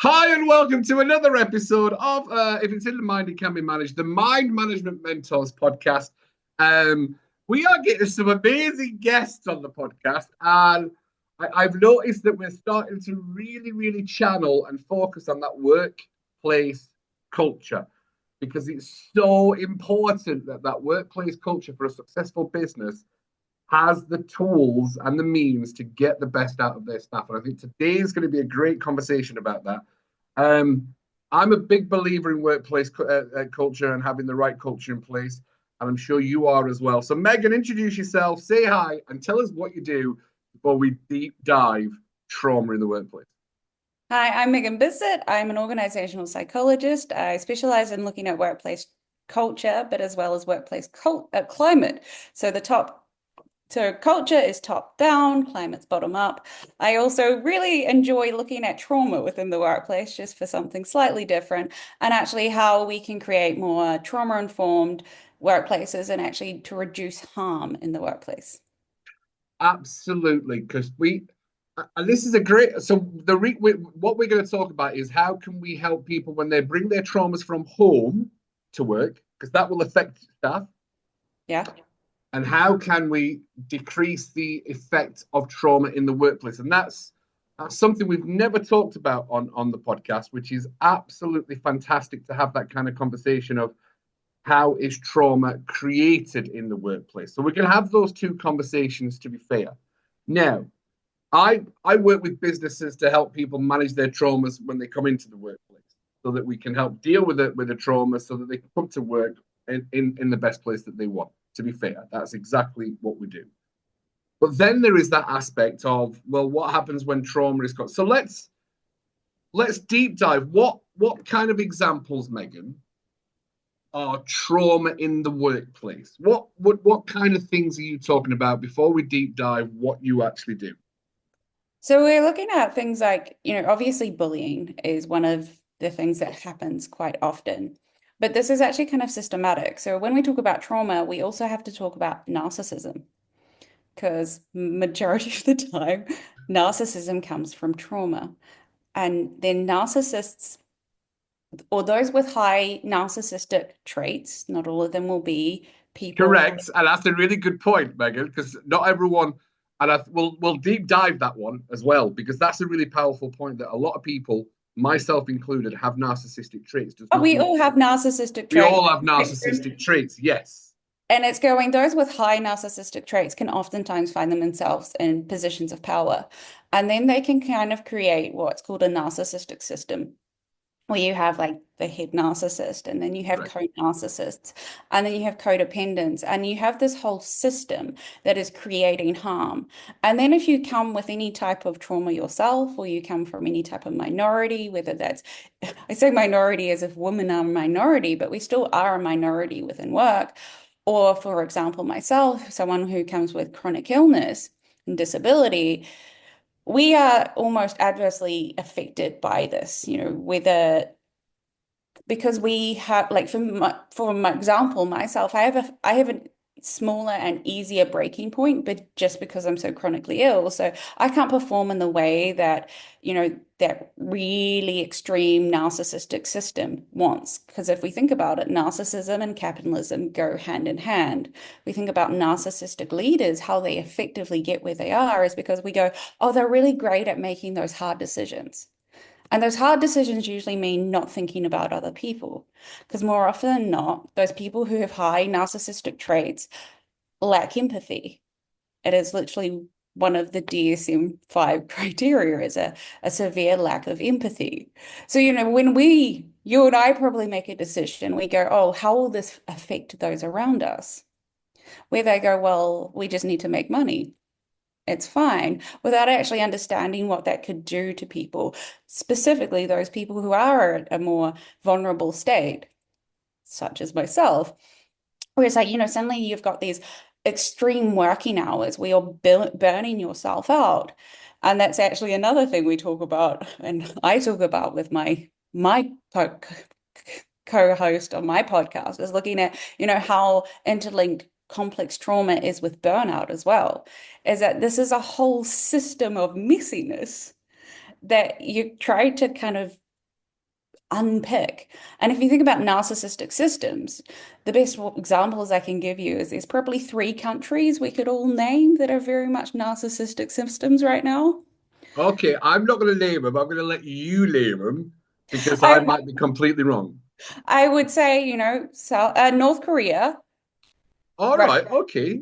Hi, and welcome to another episode of If It's in the Mind, It Can Be Managed, the Mind Management Mentors podcast. We are getting some amazing guests on the podcast, and I've noticed that we're starting to really channel and focus on that workplace culture because it's so important that that workplace culture for a successful business has the tools and the means to get the best out of their staff. And I think today is going to be a great conversation about that. Um, I'm a big believer in workplace culture and having the right culture in place, and I'm sure you are as well. So, Megan, introduce yourself, say hi, and tell us what you do before we deep dive trauma in the workplace. Hi, I'm Megan Bissett. I'm an organizational psychologist. I specialize in looking at workplace culture, but as well as workplace climate. So culture is top down, climate's bottom up. I also really enjoy looking at trauma within the workplace, just for something slightly different, and actually how we can create more trauma-informed workplaces and actually to reduce harm in the workplace. Absolutely, because and this is a great. So what we're going to talk about is how can we help people when they bring their traumas from home to work, because that will affect staff. Yeah. And how can we decrease the effect of trauma in the workplace? And that's something we've never talked about on the podcast, which is absolutely fantastic to have that kind of conversation of how is trauma created in the workplace. So we're going to have those two conversations, to be fair. Now, I work with businesses to help people manage their traumas when they come into the workplace, so that we can help deal with the trauma, so that they can come to work in the best place that they want. To be fair, that's exactly what we do. But then there is that aspect of, well, what happens when trauma is got? So let's deep dive. What kind of examples, Megan, are trauma in the workplace? What kind of things are you talking about before we deep dive what you actually do? So we're looking at things like, obviously bullying is one of the things that happens quite often, but this is actually kind of systematic. So when we talk about trauma, we also have to talk about narcissism because majority of the time, narcissism comes from trauma. And then narcissists or those with high narcissistic traits, not all of them will be people. Correct, and that's a really good point, Megan, because not everyone, and we'll deep dive that one as well, because that's a really powerful point that a lot of people, myself included, have narcissistic traits. Does Oh, not we mean all have narcissistic we traits. all have narcissistic traits. Yes, And it's going, those with high narcissistic traits can oftentimes find themselves in positions of power. And then they can kind of create what's called a narcissistic system, where you have like the head narcissist, and then you have correct. co-narcissists, and then you have codependents, and you have this whole system that is creating harm. And then if you come with any type of trauma yourself, or you come from any type of minority, whether that's, I say minority as if women are a minority, but we still are a minority within work. Or, for example, myself, someone who comes with chronic illness and disability, we are almost adversely affected by this, whether because we have like for my example, myself, I have a smaller and easier breaking point, but just because I'm so chronically ill, so I can't perform in the way that, that really extreme narcissistic system wants. Because if we think about it, narcissism and capitalism go hand in hand. We think about narcissistic leaders, how they effectively get where they are is because we go, oh, they're really great at making those hard decisions. And those hard decisions usually mean not thinking about other people. Because more often than not, those people who have high narcissistic traits lack empathy. It is literally one of the DSM-5 criteria is a severe lack of empathy. So, when you and I probably make a decision, we go, oh, how will this affect those around us? Where they go, well, we just need to make money. It's fine without actually understanding what that could do to people, specifically those people who are at a more vulnerable state, such as myself. Where it's like, suddenly you've got these extreme working hours where you're burning yourself out. And that's actually another thing we talk about, and I talk about with my co-host on my podcast is looking at, how interlinked complex trauma is with burnout as well, is that this is a whole system of messiness that you try to kind of unpick. And if you think about narcissistic systems, the best examples I can give you is there's probably three countries we could all name that are very much narcissistic systems right now. Okay, I'm not going to name them. I'm going to let you name them because I I might be completely wrong. I would say, North Korea, All Ru right, okay.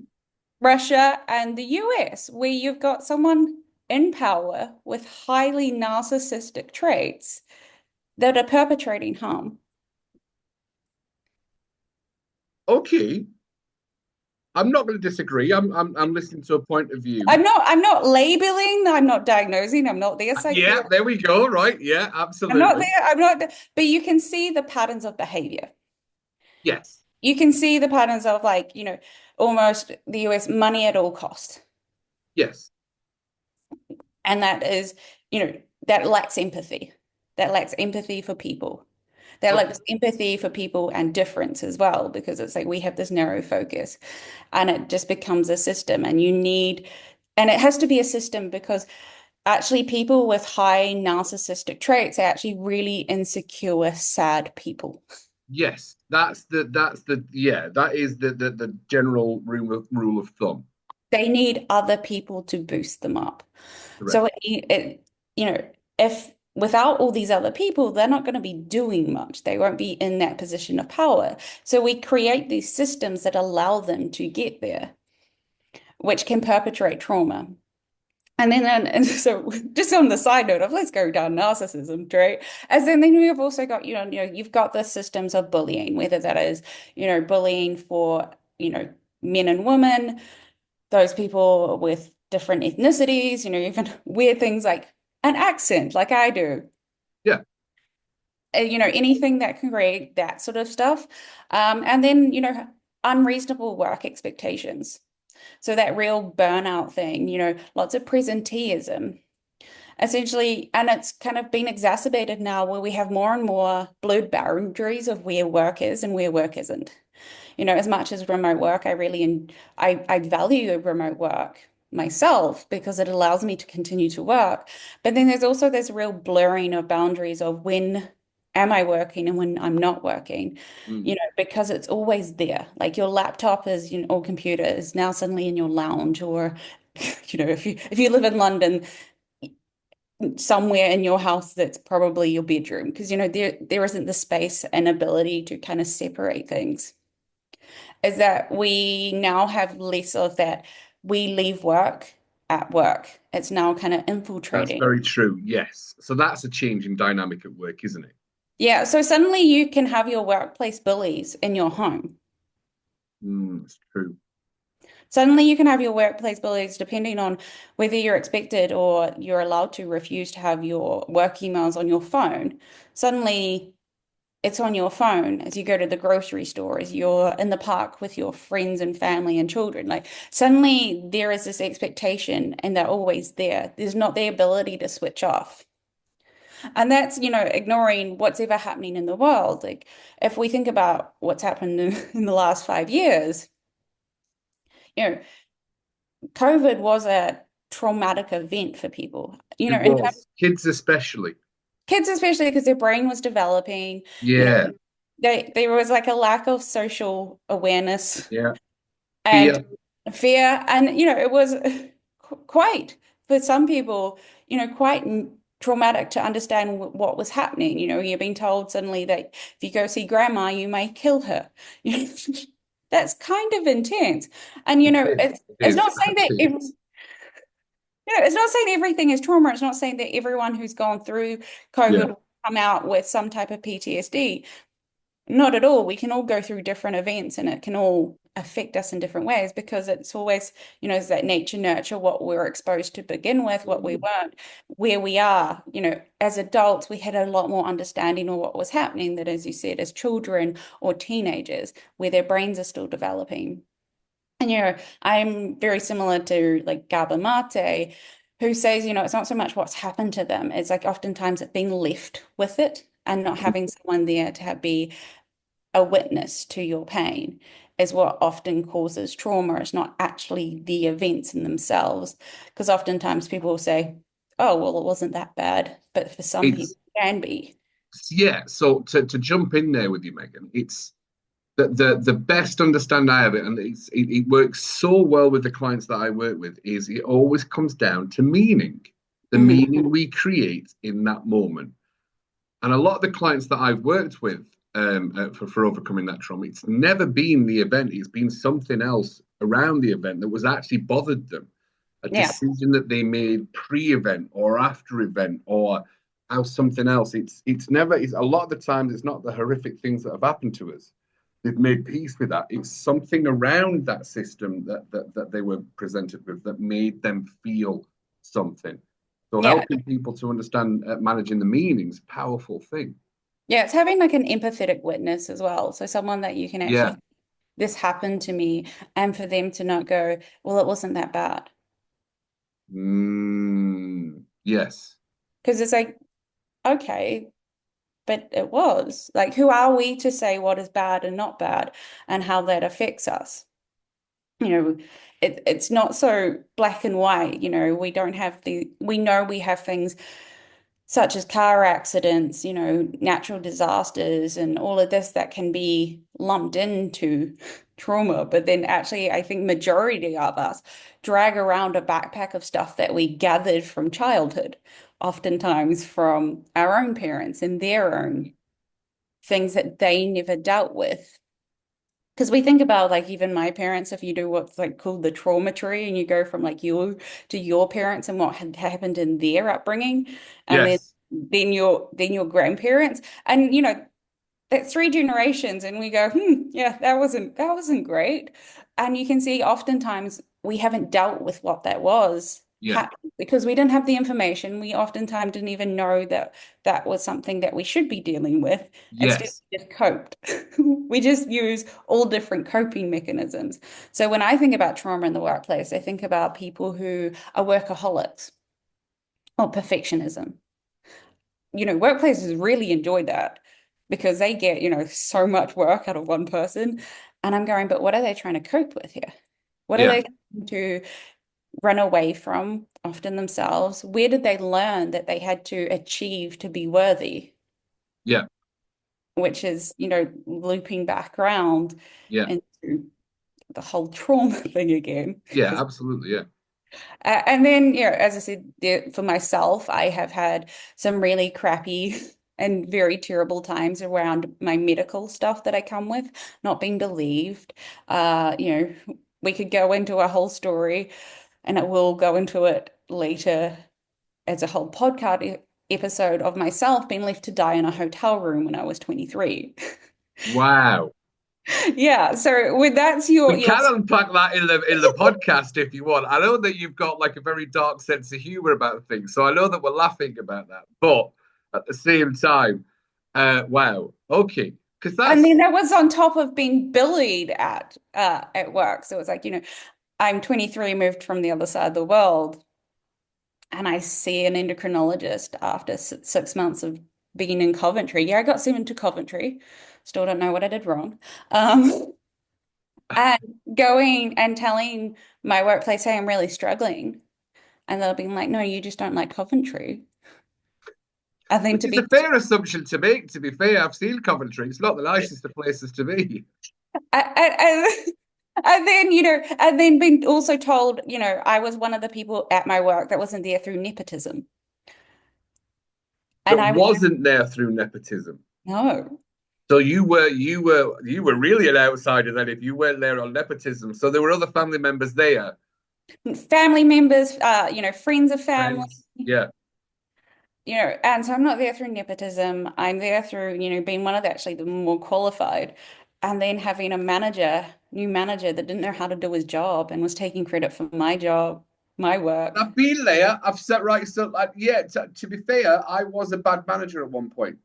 Russia, and the US, where you've got someone in power with highly narcissistic traits that are perpetrating harm. Okay. I'm not going to disagree. I'm listening to a point of view. I'm not labeling, I'm not diagnosing, I'm not their Yeah, psychiatrist. there we go. Right. Yeah, I'm not absolutely. there, I'm not, but you can see the patterns of behavior. Yes. You can see the patterns of almost the US money at all costs. Yes. And that is, that lacks empathy. That lacks empathy for people. That Okay. lacks empathy for people and difference as well, because it's like we have this narrow focus and it just becomes a system and it has to be a system because actually people with high narcissistic traits are actually really insecure, sad people. Yes. That's the yeah, that is the general rule of thumb. They need other people to boost them up. Correct. So you know, if without all these other people, they're not going to be doing much. They won't be in that position of power. So we create these systems that allow them to get there, which can perpetrate trauma. And so just on the side note of let's go down narcissism, right? As then we've also got, you've got the systems of bullying, whether that is, bullying for, men and women, those people with different ethnicities, even weird things like an accent, like I do, Yeah. anything that can create that sort of stuff. And then, unreasonable work expectations. So that real burnout thing, lots of presenteeism. Essentially, and it's kind of been exacerbated now where we have more and more blurred boundaries of where work is and where work isn't. As much as remote work, I value remote work myself because it allows me to continue to work. But then there's also this real blurring of boundaries of when am I working and when I'm not working, Mm. because it's always there. Like your laptop is, or computer is now suddenly in your lounge, or, if you live in London, somewhere in your house that's probably your bedroom because there isn't the space and ability to kind of separate things is that we now have less of that. We leave work at work. It's now kind of That's infiltrating. very true. Yes. So that's a change in dynamic at work, isn't it? Yeah, so suddenly you can have your workplace bullies in your home. It's true. Suddenly you can have your workplace bullies depending on whether you're expected or you're allowed to refuse to have your work emails on your phone. Suddenly it's on your phone as you go to the grocery store, as you're in the park with your friends and family and children. Like suddenly there is this expectation and they're always there. There's not the ability to switch off. And that's, ignoring what's ever happening in the world. Like if we think about what's happened in the last 5 years, you know, COVID was a traumatic event for people, It in terms was. Kids especially. kids especially because their brain was developing, you know, Yeah. there was like a lack of social awareness Yeah. and Fear. fear. And, it was quite, for some people, quite traumatic to understand what was happening. You're being told suddenly that if you go see grandma, you may kill her. That's kind of intense. And, It is. It it's is. not saying that Actually, yes. it's not saying everything is trauma. It's not saying that everyone who's gone through Yeah. COVID will come out with some type of PTSD. Not at all. We can all go through different events and it can all affect us in different ways because it's always, it's that nature nurture what we're exposed to begin with, what we Mhm. weren't, where we are. As adults, we had a lot more understanding of what was happening than, as you said, as children or teenagers, where their brains are still developing. And, I'm very similar to like Gabor Mate, who says, it's not so much what's happened to them. It's like oftentimes it being left with it and not having someone there to be a witness to your pain is what often causes trauma. It's not actually the events in themselves. Because oftentimes people will say, oh, well, it wasn't that bad. But for some people, It's it can be. Yeah, so to jump in there with you, Megan, it's the best understanding I have it, and it works so well with the clients that I work with, is it always comes down to meaning, the Mhm. meaning we create in that moment. And a lot of the clients that I've worked with for overcoming that trauma, it's never been the event, it's been something else around the event that was actually bothered them. A Yeah. decision that they made pre-event or after event or how something else. It's never, it's a lot of the times it's not the horrific things that have happened to us. They've made peace with that. It's something around that system that they were presented with that made them feel something. So Yeah. helping people to understand managing the meanings, powerful thing. Yeah. It's having like an empathetic witness as well. So someone that you can Yeah. actually, this happened to me, and for them to not go, well, it wasn't that bad. Yes. Because it's like, okay, but it was. Like, who are we to say what is bad and not bad and how that affects us? You know, it's not so black and white. We don't have we know we have things such as car accidents, natural disasters, and all of this that can be lumped into trauma. But then actually, I think majority of us drag around a backpack of stuff that we gathered from childhood, oftentimes from our own parents and their own things that they never dealt with. Because we think about like even my parents, if you do what's like called the trauma tree, and you go from like you to your parents and what had happened in their upbringing, and then Yes. then your grandparents, and that's three generations, and we go, yeah, that wasn't great. And you can see oftentimes we haven't dealt with what that was Yeah. happening because we didn't have the information. We oftentimes didn't even know that that was something that we should be dealing with. Instead, Yes. we just coped. We just use all different coping mechanisms. So when I think about trauma in the workplace, I think about people who are workaholics or perfectionism. Workplaces really enjoy that because they get, so much work out of one person. And I'm going, but what are they trying to cope with here? What are Yeah. they trying to run away from, often themselves? Where did they learn that they had to achieve to be worthy? Yeah. Which is, looping back around Yeah. into the whole trauma thing again. Yeah. Absolutely. Yeah. And then, as I said, for myself, I have had some really crappy and very terrible times around my medical stuff that I come with, not being believed. We could go into a whole story, and I will go into it later as a whole podcast episode of myself being left to die in a hotel room when I was 23. Wow. Yeah, so with that's your We your can unpack that in the podcast if you want. I know that you've got like a very dark sense of humor about things, so I know that we're laughing about that. But at the same time, wow, okay, because And that's then that was on top of being bullied at work. So it's like, I'm 23, moved from the other side of the world, and I see an endocrinologist after 6 months of being in Coventry. Yeah, I got sent into Coventry. Still don't know what I did wrong. Um, and going and telling my workplace, hey, I'm really struggling. And they'll be like, no, you just don't like Coventry. I think which to is a be fair assumption to make. To be fair, I've seen Coventry; it's not the nicest of places to be. I, and then, and then being also told, I was one of the people at my work that wasn't there through nepotism. And That I was, wasn't there through nepotism. no. So you were really an outsider then if you weren't there on nepotism. So there were other family members there, Family members, friends of family, friends. Yeah, and so I'm not there through nepotism. I'm there through, being one of the more qualified, and then having new manager that didn't know how to do his job and was taking credit for my job, my work. I've been there. I've set right. So like, yeah. To be fair, I was a bad manager at one point.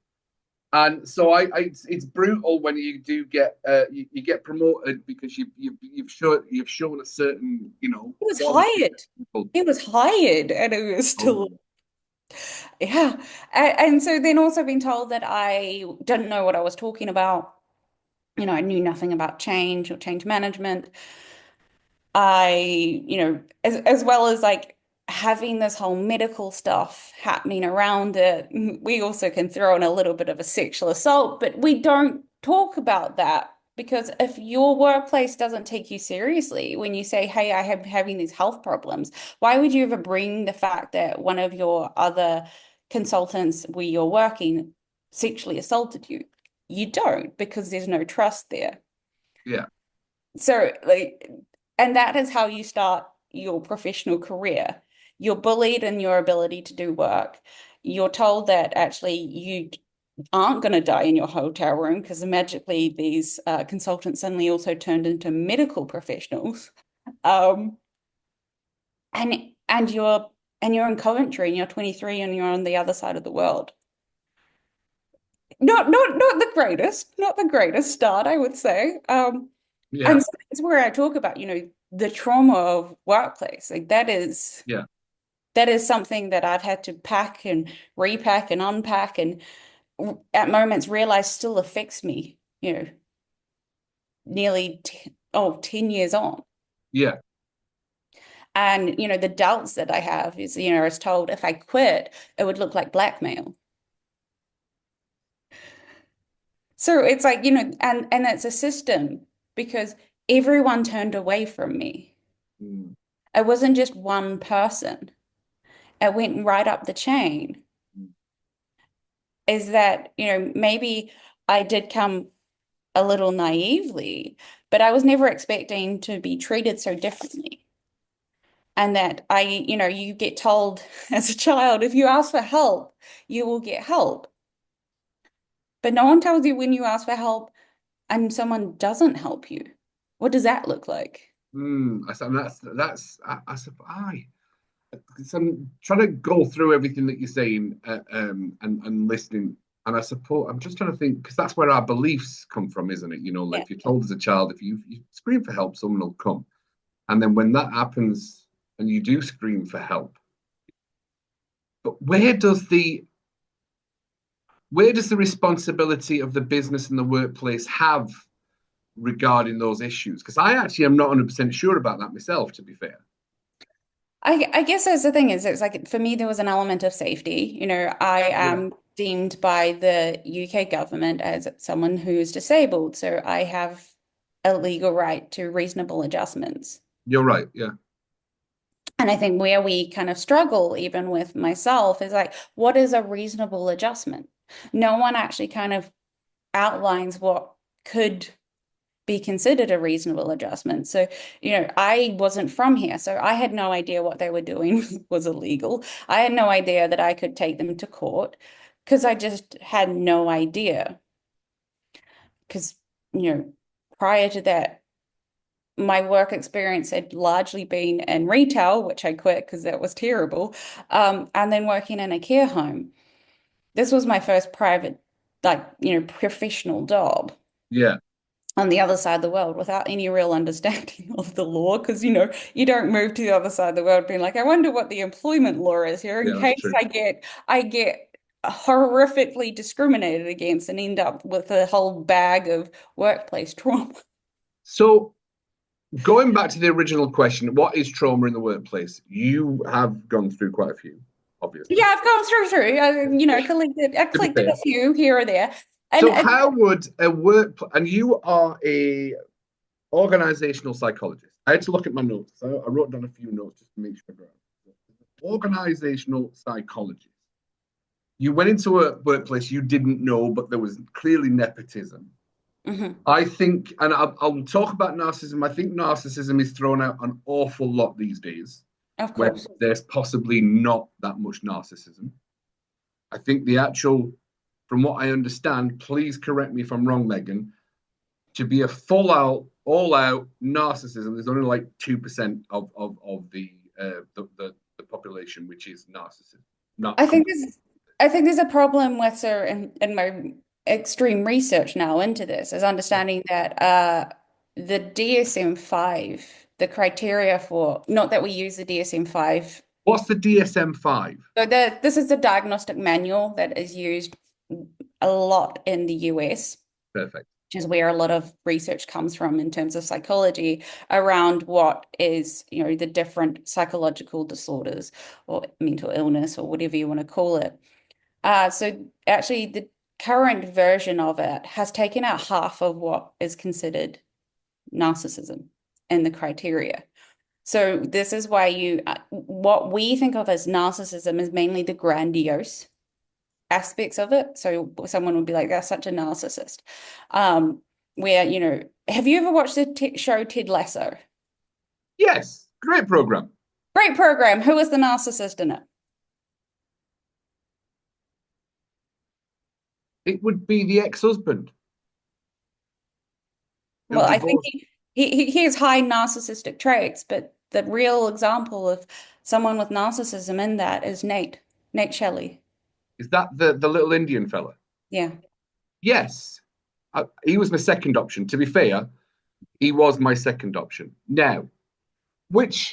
And so it's brutal when you do get you get promoted because you've shown a certain He was quality hired. to people. He was hired, and it was still, Oh, yeah. And so then also being told that I didn't know what I was talking about. I knew nothing about change or change management. As well as like having this whole medical stuff happening around it. We also can throw in a little bit of a sexual assault, but we don't talk about that because if your workplace doesn't take you seriously when you say, hey, I have having these health problems, why would you ever bring the fact that one of your other consultants where you're working sexually assaulted you? You don't, because there's no trust there. Yeah. So, like, and that is how you start your professional career. You're bullied in your ability to do work. You're told that actually you aren't going to die in your hotel room because magically these consultants suddenly also turned into medical professionals. Um, and you're in Coventry and you're 23 and you're on the other side of the world. Not the greatest start, I would say. Yeah. And so that's where I talk about, the trauma of workplace. Like Yeah. that is something that I've had to pack and repack and unpack and at moments realize still affects me, nearly 10 years on. Yeah. And, the doubts that I have is, I was told if I quit, it would look like blackmail. So it's like, and it's a system because everyone turned away from me. Mm. It wasn't just one person. It went right up the chain. Mm. Is that, maybe I did come a little naively, but I was never expecting to be treated so differently. And that you get told as a child, if you ask for help, you will get help. But no one tells you when you ask for help and someone doesn't help you. What does that look like? So I'm trying to go through everything that you're saying and listening. And I suppose I'm just trying to think because that's where our beliefs come from, isn't it? Like Yeah. if you're told as a child, if you scream for help, someone will come. And then when that happens and you do scream for help, but where does the responsibility of the business and the workplace have regarding those issues? Because I actually am not 100% sure about that myself, to be fair. I guess that's the thing is it's like for me there was an element of safety. I Yeah, am deemed by the UK government as someone who is disabled, so I have a legal right to reasonable adjustments. you're right. Yeah, And I think where we kind of struggle, even with myself, is like, what is a reasonable adjustment? No one actually kind of outlines what could be considered a reasonable adjustment. So, I wasn't from here, so I had no idea what they were doing was illegal. I had no idea that I could take them to court because I just had no idea. Because, prior to that, my work experience had largely been in retail, which I quit because that was terrible, and then working in a care home. This was my first private, like, professional job yeah, on the other side of the world without any real understanding of the law because you don't move to the other side of the world being like, I wonder what the employment law is here in yeah. That's case true. I get horrifically discriminated against and end up with a whole bag of workplace trauma. So going back to the original question, what is trauma in the workplace? You have gone through quite a few, obviously. Yeah, I've gone through. I To be collected fair. a few here or there. So And how would a work and you are a organizational psychologist. I had to look at my notes. So I wrote down a few notes just to make sure I got it. Organizational psychologist. You went into a workplace you didn't know, but there was clearly nepotism. Mhm, I think, and I'll talk about narcissism. I think narcissism is thrown out an awful lot these days, of where course. there's possibly not that much narcissism. I think the actual, from what I understand, please correct me if I'm wrong, Megan, to be a full out, all out narcissism, there's only like 2% of the population which is narcissism. Not I think complete. there's I think there's a problem with sir in my extreme research now into this is understanding that the DSM-5, the criteria for not that we use the DSM-5. What's the DSM-5? So this is the diagnostic manual that is used a lot in the US. Perfect. which is where a lot of research comes from in terms of psychology around what is, the different psychological disorders or mental illness or whatever you want to call it. So actually, the current version of it has taken out half of what is considered narcissism and the criteria. So this is why what we think of as narcissism is mainly the grandiose aspects of it. So someone would be like, that's such a narcissist. Where, have you ever watched the show Ted Lasso? Yes, great program. Great program. Who is the narcissist in it? It would be the ex-husband. Well, I think he has high narcissistic traits, but the real example of someone with narcissism in that is Nate Shelley. Is that the little Indian fella? Yeah. Yes. He was my second option. To be fair, he was my second option. Now, the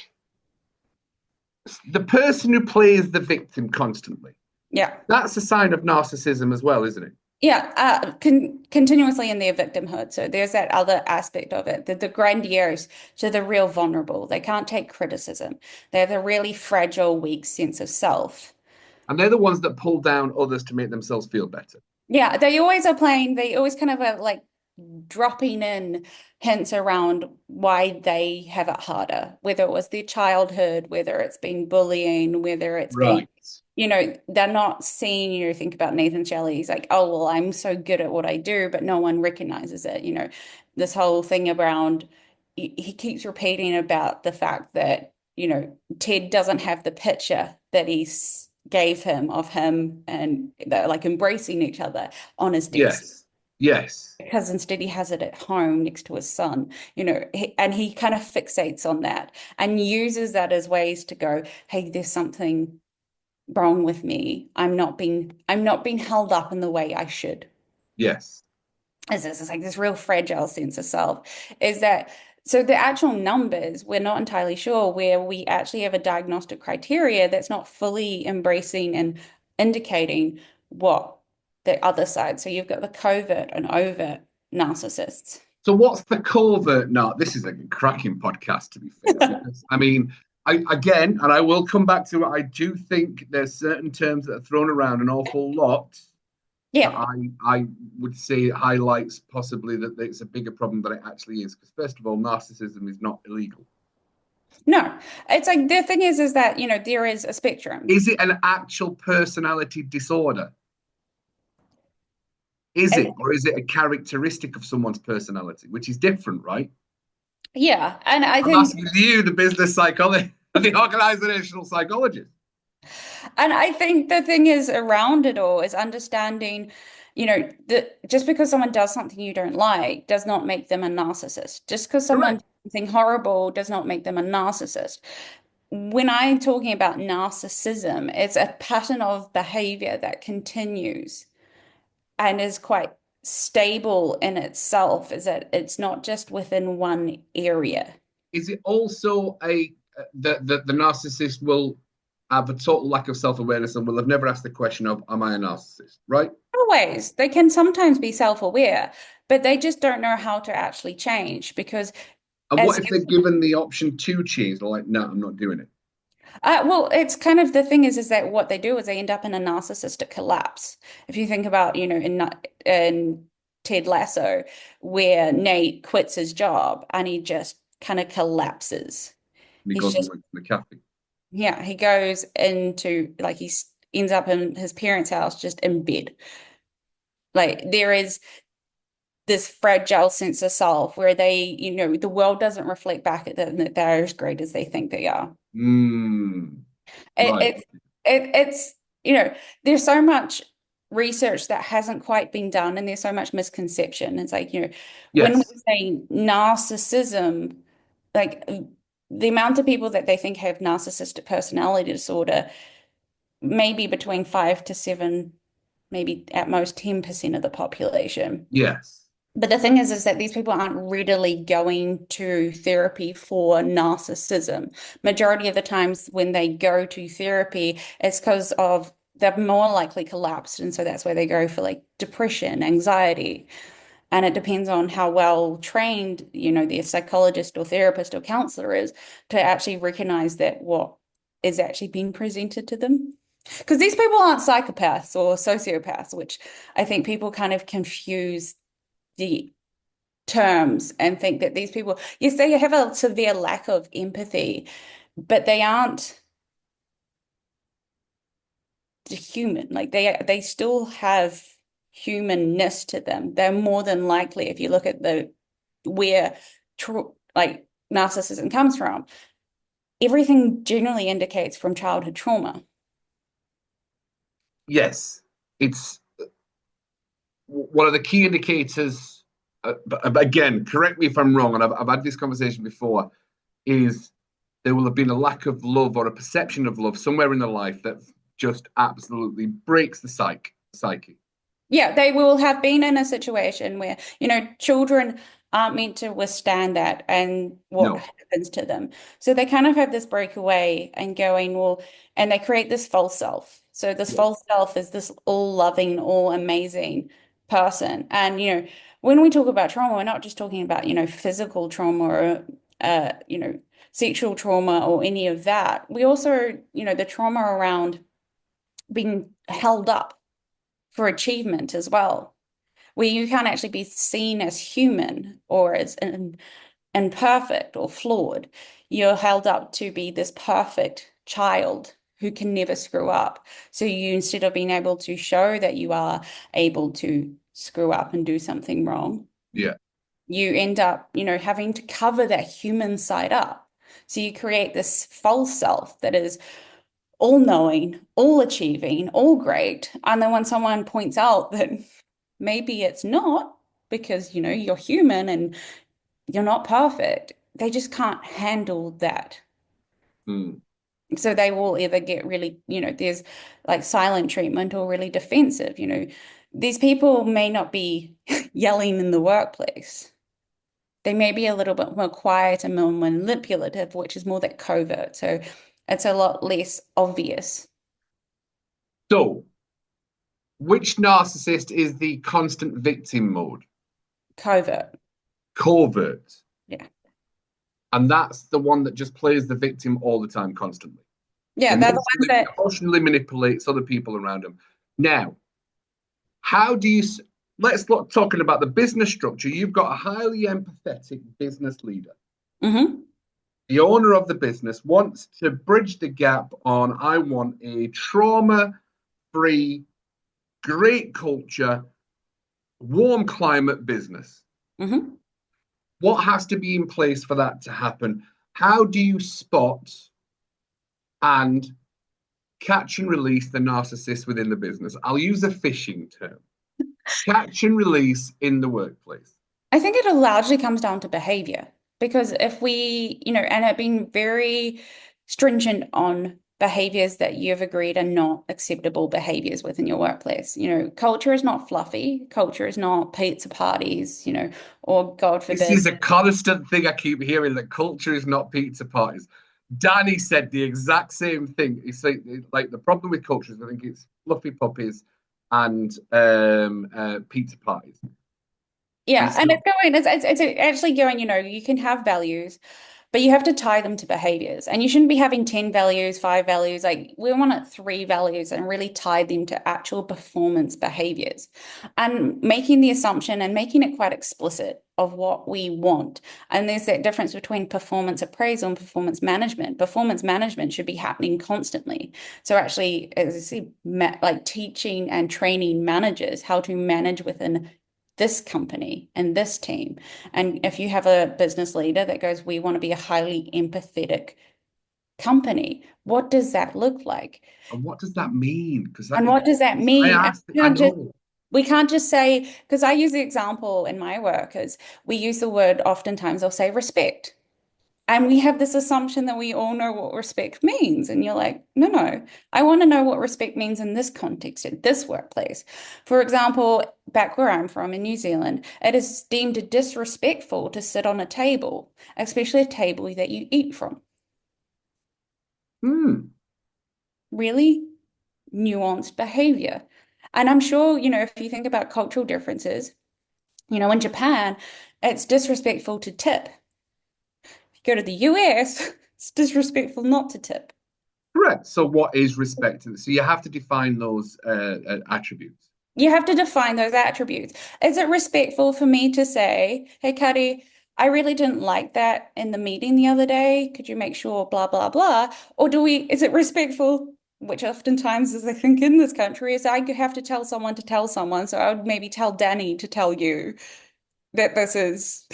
person who plays the victim constantly. Yeah. That's a sign of narcissism as well, isn't it? Yeah, continuously in their victimhood. So there's that other aspect of it, the grandiose to the real vulnerable. They can't take criticism. They have a really fragile, weak sense of self. And they're the ones that pull down others to make themselves feel better. Yeah, they always kind of are like dropping in hints around why they have it harder, whether it was their childhood, whether it's been bullying, whether it's been, they're not seeing, think about Nathan Shelley. He's like, oh, well, I'm so good at what I do, but no one recognizes it. This whole thing around, he keeps repeating about the fact that, Ted doesn't have the picture that gave him of him and they're like embracing each other on his desk. Yes. Because instead he has it at home next to his son, and he kind of fixates on that and uses that as ways to go, hey, there's something wrong with me. I'm not being held up in the way I should. Yes. It's like this real fragile sense of self. So the actual numbers, we're not entirely sure, where we actually have a diagnostic criteria that's not fully embracing and indicating what the other side. So you've got the covert and overt narcissists. So what's the covert? No, this is a cracking podcast, to be fair. Because, I mean, and I will come back to it. I do think there's certain terms that are thrown around an awful lot. Yeah. I would say it highlights possibly that it's a bigger problem than it actually is. Because first of all, narcissism is not illegal. No, it's like the thing is that, there is a spectrum. Is it an actual personality disorder? Is it? Or is it a characteristic of someone's personality, which is different, right? Yeah. And I'm asking you, the business psychologist, the organizational psychologist. And I think the thing is around it all is understanding, that just because someone does something you don't like does not make them a narcissist. Just because someone does something horrible does not make them a narcissist. When I'm talking about narcissism, it's a pattern of behavior that continues and is quite stable in itself, is that it's not just within one area. Is it also the narcissist will have a total lack of self-awareness and will have never asked the question of, am I a narcissist, right? Always. They can sometimes be self-aware, but they just don't know how to actually change because. And what if they're given the option to change? They're like, no, I'm not doing it. Well, it's kind of the thing is that what they do is they end up in a narcissistic collapse. If you think about, in Ted Lasso, where Nate quits his job and he just kind of collapses. And he goes and works in the cafe. Yeah, he goes into he ends up in his parents' house just in bed. Like there is this fragile sense of self where they, the world doesn't reflect back at them that they're as great as they think they are. Right. It's there's so much research that hasn't quite been done and there's so much misconception. It's like, when we say narcissism, like the amount of people that they think have narcissistic personality disorder, maybe between 5 to 7, maybe at most 10% of the population. Yes. But the thing is that these people aren't readily going to therapy for narcissism. Majority of the times when they go to therapy, it's because they're more likely collapsed. And so that's where they go for depression, anxiety. And it depends on how well trained, their psychologist or therapist or counselor is to actually recognize that what is actually being presented to them. Because these people aren't psychopaths or sociopaths, which I think people kind of confuse the terms and think that these people, yes, they have a severe lack of empathy, but they aren't human. Like they still have humanness to them. They're more than likely, if you look at the where like narcissism comes from, everything generally indicates from childhood trauma. Yes, it's one of the key indicators. Again, correct me if I'm wrong, and I've had this conversation before. Is there will have been a lack of love or a perception of love somewhere in their life that just absolutely breaks the psyche. Yeah, they will have been in a situation where, children aren't meant to withstand that and what No, happens to them. So they kind of have this breakaway and going, well, and they create this false self. So this yes, false self is this all loving, all amazing person. And, when we talk about trauma, we're not just talking about, physical trauma or, sexual trauma or any of that. We also, the trauma around being held up for achievement as well, where you can't actually be seen as human or as imperfect or flawed. You're held up to be this perfect child who can never screw up. So you, instead of being able to show that you are able to screw up and do something wrong, yeah, you end up, having to cover that human side up. So you create this false self that is all knowing, all achieving, all great. And then when someone points out that maybe it's not because, you're human and you're not perfect, they just can't handle that. mm. So they will either get really, there's like silent treatment or really defensive. These people may not be yelling in the workplace. They may be a little bit more quiet and more manipulative, which is more that covert. So it's a lot less obvious. So, which narcissist is the constant victim mode? Covert. Covert. Yeah. And that's the one that just plays the victim all the time, constantly. Yeah, they're the ones Emotionally, that emotionally manipulates other people around them. Now, how do you, let's look talking about the business structure. You've got a highly empathetic business leader. Mhm. The owner of the business wants to bridge the gap on, I want a trauma free, great culture, warm climate business. Mhm. What has to be in place for that to happen? How do you spot and catch and release the narcissist within the business? I'll use a fishing term. Catch and release in the workplace. I think it largely comes down to behavior because if we, and have been very stringent on behaviors that you've agreed are not acceptable behaviors within your workplace. Culture is not fluffy. Culture is not pizza parties, or God This forbid. is a constant thing I keep hearing, that culture is not pizza parties. Danny said the exact same thing. He said, like, the problem with culture is I think it's fluffy puppies and pizza parties. Yeah, It's and not. it's actually going, you can have values, but you have to tie them to behaviors. And you shouldn't be having 10 values, 5 values. Like we want it 3 values and really tie them to actual performance behaviors. And making the assumption and making it quite explicit of what we want. And there's that difference between performance appraisal and performance management. Performance management should be happening constantly. So actually, as I said, like teaching and training managers how to manage within this company and this team. And if you have a business leader that goes, we want to be a highly empathetic company, what does that look like? And what does that mean? Because And what does that I mean? And asked, I know. we can't just say, because I use the example in my work is we use the word oftentimes, I'll say respect. And we have this assumption that we all know what respect means. And you're like, no, no, I want to know what respect means in this context, in this workplace. For example, back where I'm from in New Zealand, it is deemed disrespectful to sit on a table, especially a table that you eat from. Hmm. Really nuanced behavior. And I'm sure, if you think about cultural differences, In Japan, it's disrespectful to tip. If you go to the US, it's disrespectful not to tip. Correct. So what is respect? So you have to define those attributes. You have to define those attributes. Is it respectful for me to say, hey, Cuddy, I really didn't like that in the meeting the other day. Could you make sure blah, blah, blah? Or is it respectful, which oftentimes is, I think, in this country, is I have to tell someone to tell someone. So I would maybe tell Danny to tell you that this is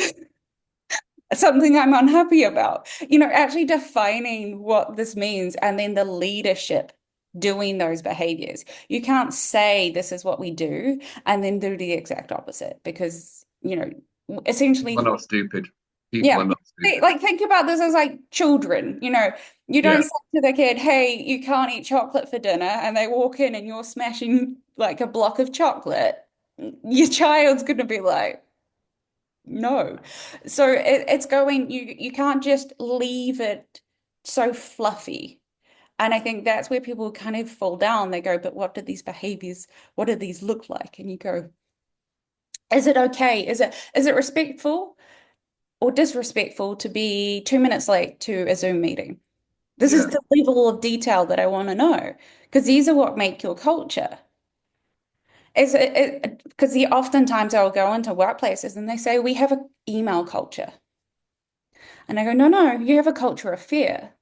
something I'm unhappy about. Actually defining what this means and then the leadership doing those behaviors. You can't say this is what we do and then do the exact opposite because, People are essentially, not stupid. People yeah. are not stupid. Like think about this as like children, you don't Yeah. say to the kid, hey, you can't eat chocolate for dinner, and they walk in and you're smashing like a block of chocolate. Your child's gonna be like, no. So it's going, you can't just leave it so fluffy. And I think that's where people kind of fall down. They go, but what do these behaviors, what do these look like? And you go, is it okay? Is it respectful or disrespectful to be 2 minutes late to a Zoom meeting? This is Yeah. the level of detail that I want to know because these are what make your culture. Is it because oftentimes I'll go into workplaces and they say we have an email culture. And I go, no, no, you have a culture of fear.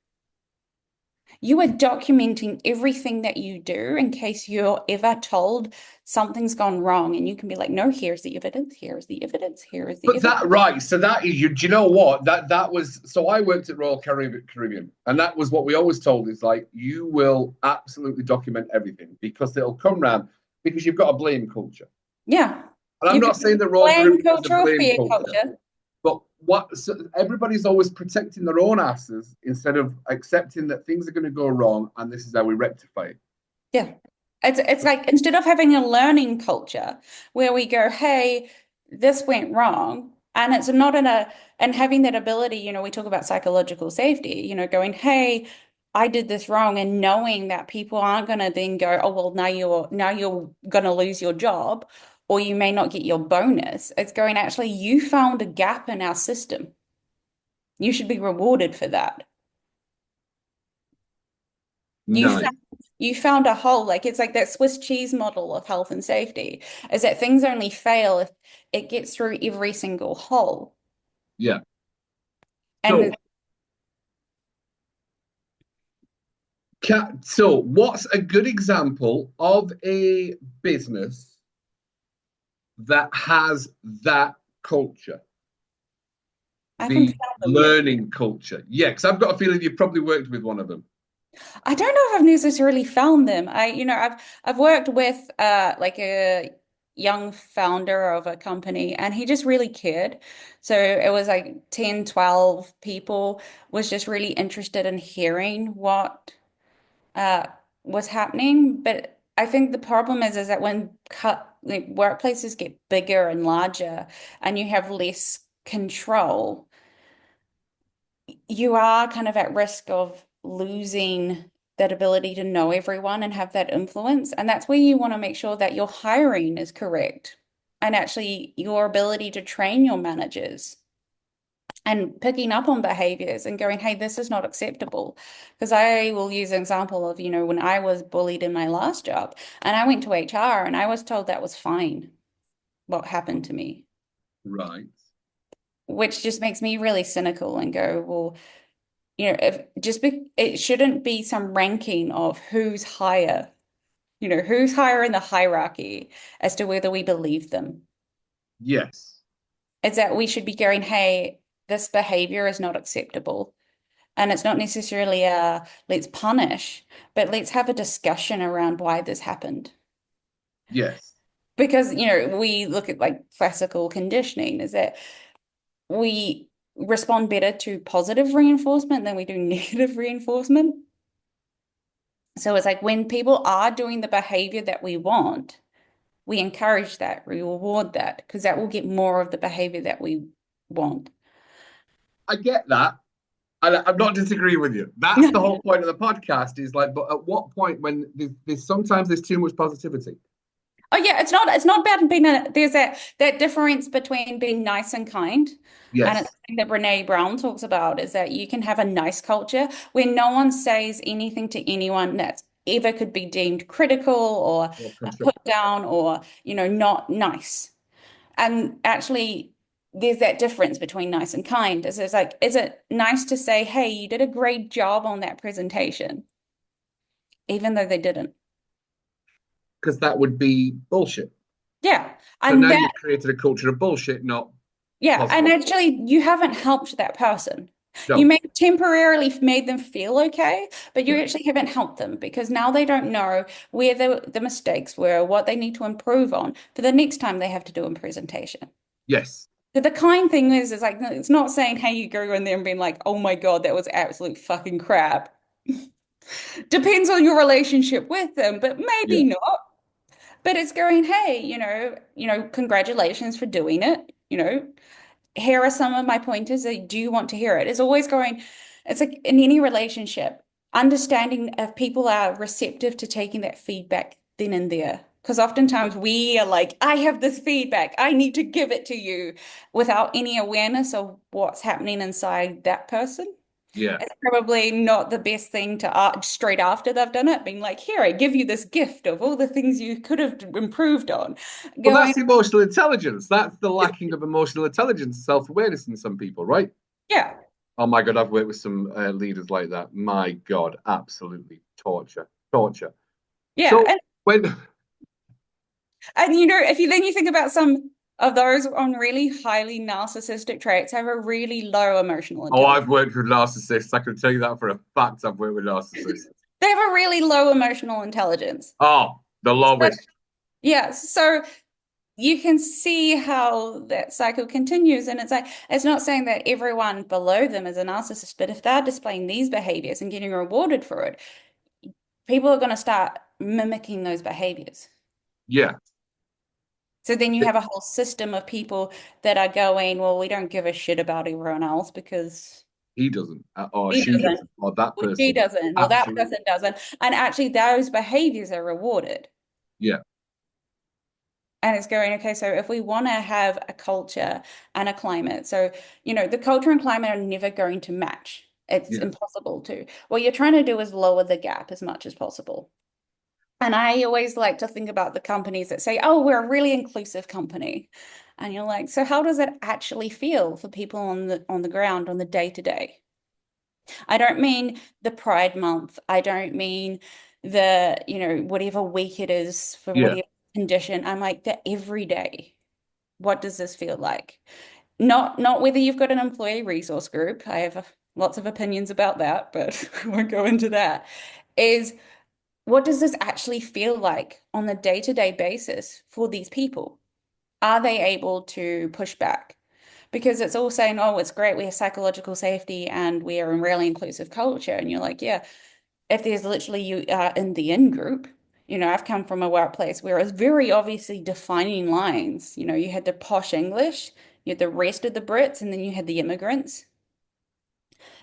You are documenting everything that you do in case you're ever told something's gone wrong. And you can be like, no, here's the evidence, here's the evidence, here is the But evidence. that right, so that is you. Do you know what that was? So I worked at Royal Caribbean, and that was what we always told is like you will absolutely document everything because it'll come round because you've got a blame culture. Yeah. And I'm You've not got saying that Royal blame Caribbean is a culture or blame fear culture, culture. but everybody's always protecting their own asses instead of accepting that things are going to go wrong and this is how we rectify it. Yeah. It's like instead of having a learning culture where we go, hey, this went wrong, and it's not in a and having that ability, we talk about psychological safety, going, hey, I did this wrong, and knowing that people aren't gonna then go, oh well, now you're gonna lose your job, or you may not get your bonus. It's going, actually, you found a gap in our system. You should be rewarded for that. You Nice. you found a hole. Like it's like that Swiss cheese model of health and safety, is that things only fail if it gets through every single hole. Yeah. And So, what's a good example of a business that has that culture? I haven't The found them yet. learning culture. Yeah, because I've got a feeling you've probably worked with one of them. I don't know if I've necessarily found them. I've worked with like a young founder of a company, and he just really cared. So it was like 10, 12 people was just really interested in hearing what uh, was happening. But I think the problem is that when like workplaces get bigger and larger and you have less control, you are kind of at risk of losing that ability to know everyone and have that influence. And that's where you want to make sure that your hiring is correct and actually your ability to train your managers and picking up on behaviors and going, hey, this is not acceptable. Because I will use an example of, when I was bullied in my last job and I went to HR and I was told that was fine, what happened to me, Right. which just makes me really cynical and go, well, if it shouldn't be some ranking of who's higher in the hierarchy as to whether we believe them. Yes. It's that we should be going, hey, this behavior is not acceptable. And it's not necessarily a let's punish, but let's have a discussion around why this happened. Yes. Because, we look at like classical conditioning, is that we respond better to positive reinforcement than we do negative reinforcement. So it's like when people are doing the behavior that we want, we encourage that, we reward that, because that will get more of the behavior that we want. I get that. And I'm not disagreeing with you. That's the whole point of the podcast is like, but at what point when there's sometimes there's too much positivity? Oh yeah, it's not about being there's that difference between being nice and kind. And it's Yes, something that Brene Brown talks about is that you can have a nice culture where no one says anything to anyone that ever could be deemed critical or or put constructive. down or, not nice. And actually there's that difference between nice and kind. It's like, is it nice to say, hey, you did a great job on that presentation, even though they didn't? Because that would be bullshit. Yeah. So And now that you've created a culture of bullshit, not Yeah, and positive. actually, you haven't helped that person. You No, may have temporarily made them feel okay, but you yeah, actually haven't helped them because now they don't know where the mistakes were, what they need to improve on for the next time they have to do a presentation. yes. So the kind thing is like it's not saying, hey, you go in there and being like, oh my God, that was absolute fucking crap. Depends on your relationship with them, but maybe Yeah. not. But it's going, hey, congratulations for doing it. Here are some of my pointers. Do you want to hear it? It's always going, it's like in any relationship, understanding if people are receptive to taking that feedback then and there. Because oftentimes we are like, I have this feedback, I need to give it to you without any awareness of what's happening inside that person. Yeah. It's probably not the best thing to straight after they've done it, being like, here, I give you this gift of all the things you could have improved on. Well, Going, that's emotional intelligence. That's the lacking of emotional intelligence, self-awareness in some people, right? yeah, Oh my God, I've worked with some leaders like that. My God, absolutely torture, torture. yeah. So when, And if you think about some of those on really highly narcissistic traits have a really low emotional oh, intelligence. I've worked with narcissists. I can tell you that for a fact. I've worked with narcissists. They have a really low emotional intelligence. Oh, the So, lowest. yeah, so you can see how that cycle continues. And it's like, it's not saying that everyone below them is a narcissist, but if they're displaying these behaviors and getting rewarded for it, people are going to start mimicking those behaviors. Yeah, So then you have a whole system of people that are going, well, we don't give a shit about everyone else because he doesn't, or he she doesn't, doesn't, or that or she person. doesn't, or that Absolutely. person doesn't. And actually, those behaviors are rewarded. Yeah, And it's going, okay, so if we want to have a culture and a climate, so, the culture and climate are never going to match. It's yeah. impossible to. What you're trying to do is lower the gap as much as possible. And I always like to think about the companies that say, oh, we're a really inclusive company. And you're like, so how does it actually feel for people on the ground, on the day to day? I don't mean the Pride Month. I don't mean whatever week it is for Yeah. whatever condition. I'm like the everyday. What does this feel like? Not whether you've got an employee resource group. I have lots of opinions about that, but I won't go into that. Is what does this actually feel like on a day-to-day basis for these people? Are they able to push back? Because it's all saying, oh, it's great, we have psychological safety and we are a really inclusive culture. And you're like, yeah, if there's literally you in the in group, I've come from a workplace where it's very obviously defining lines. You had the posh English, you had the rest of the Brits, and then you had the immigrants.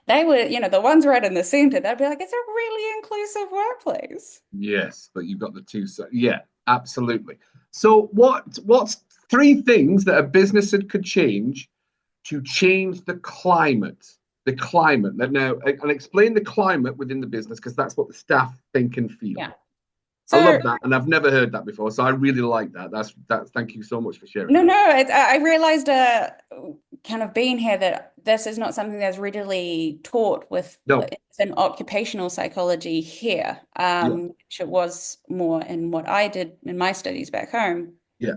They were, the ones right in the center, they'd be like, it's a really inclusive workplace. Yes, but you've got the two. So yeah, absolutely. So what's three things that a business could change to change the climate? The climate. Now, and explain the climate within the business because that's what the staff think and feel. Yeah. I So love that, and I've never heard that before. So I really like that. That's. Thank you so much for sharing no, that. no, I realized kind of being here that this is not something that's readily taught with No. an occupational psychology here, Yeah. which it was more in what I did in my studies back home. Yeah.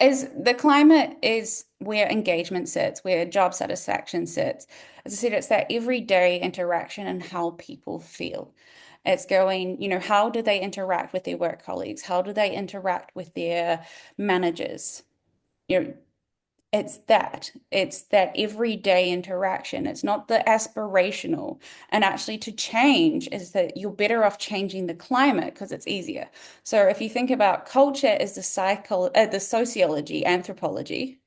Is the climate is where engagement sits, where job satisfaction sits. As I said, it's that everyday interaction and how people feel. It's going, how do they interact with their work colleagues? How do they interact with their managers? You know, it's that everyday interaction. It's not the aspirational. And actually to change is that you're better off changing the climate because it's easier. So if you think about culture is the sociology, anthropology,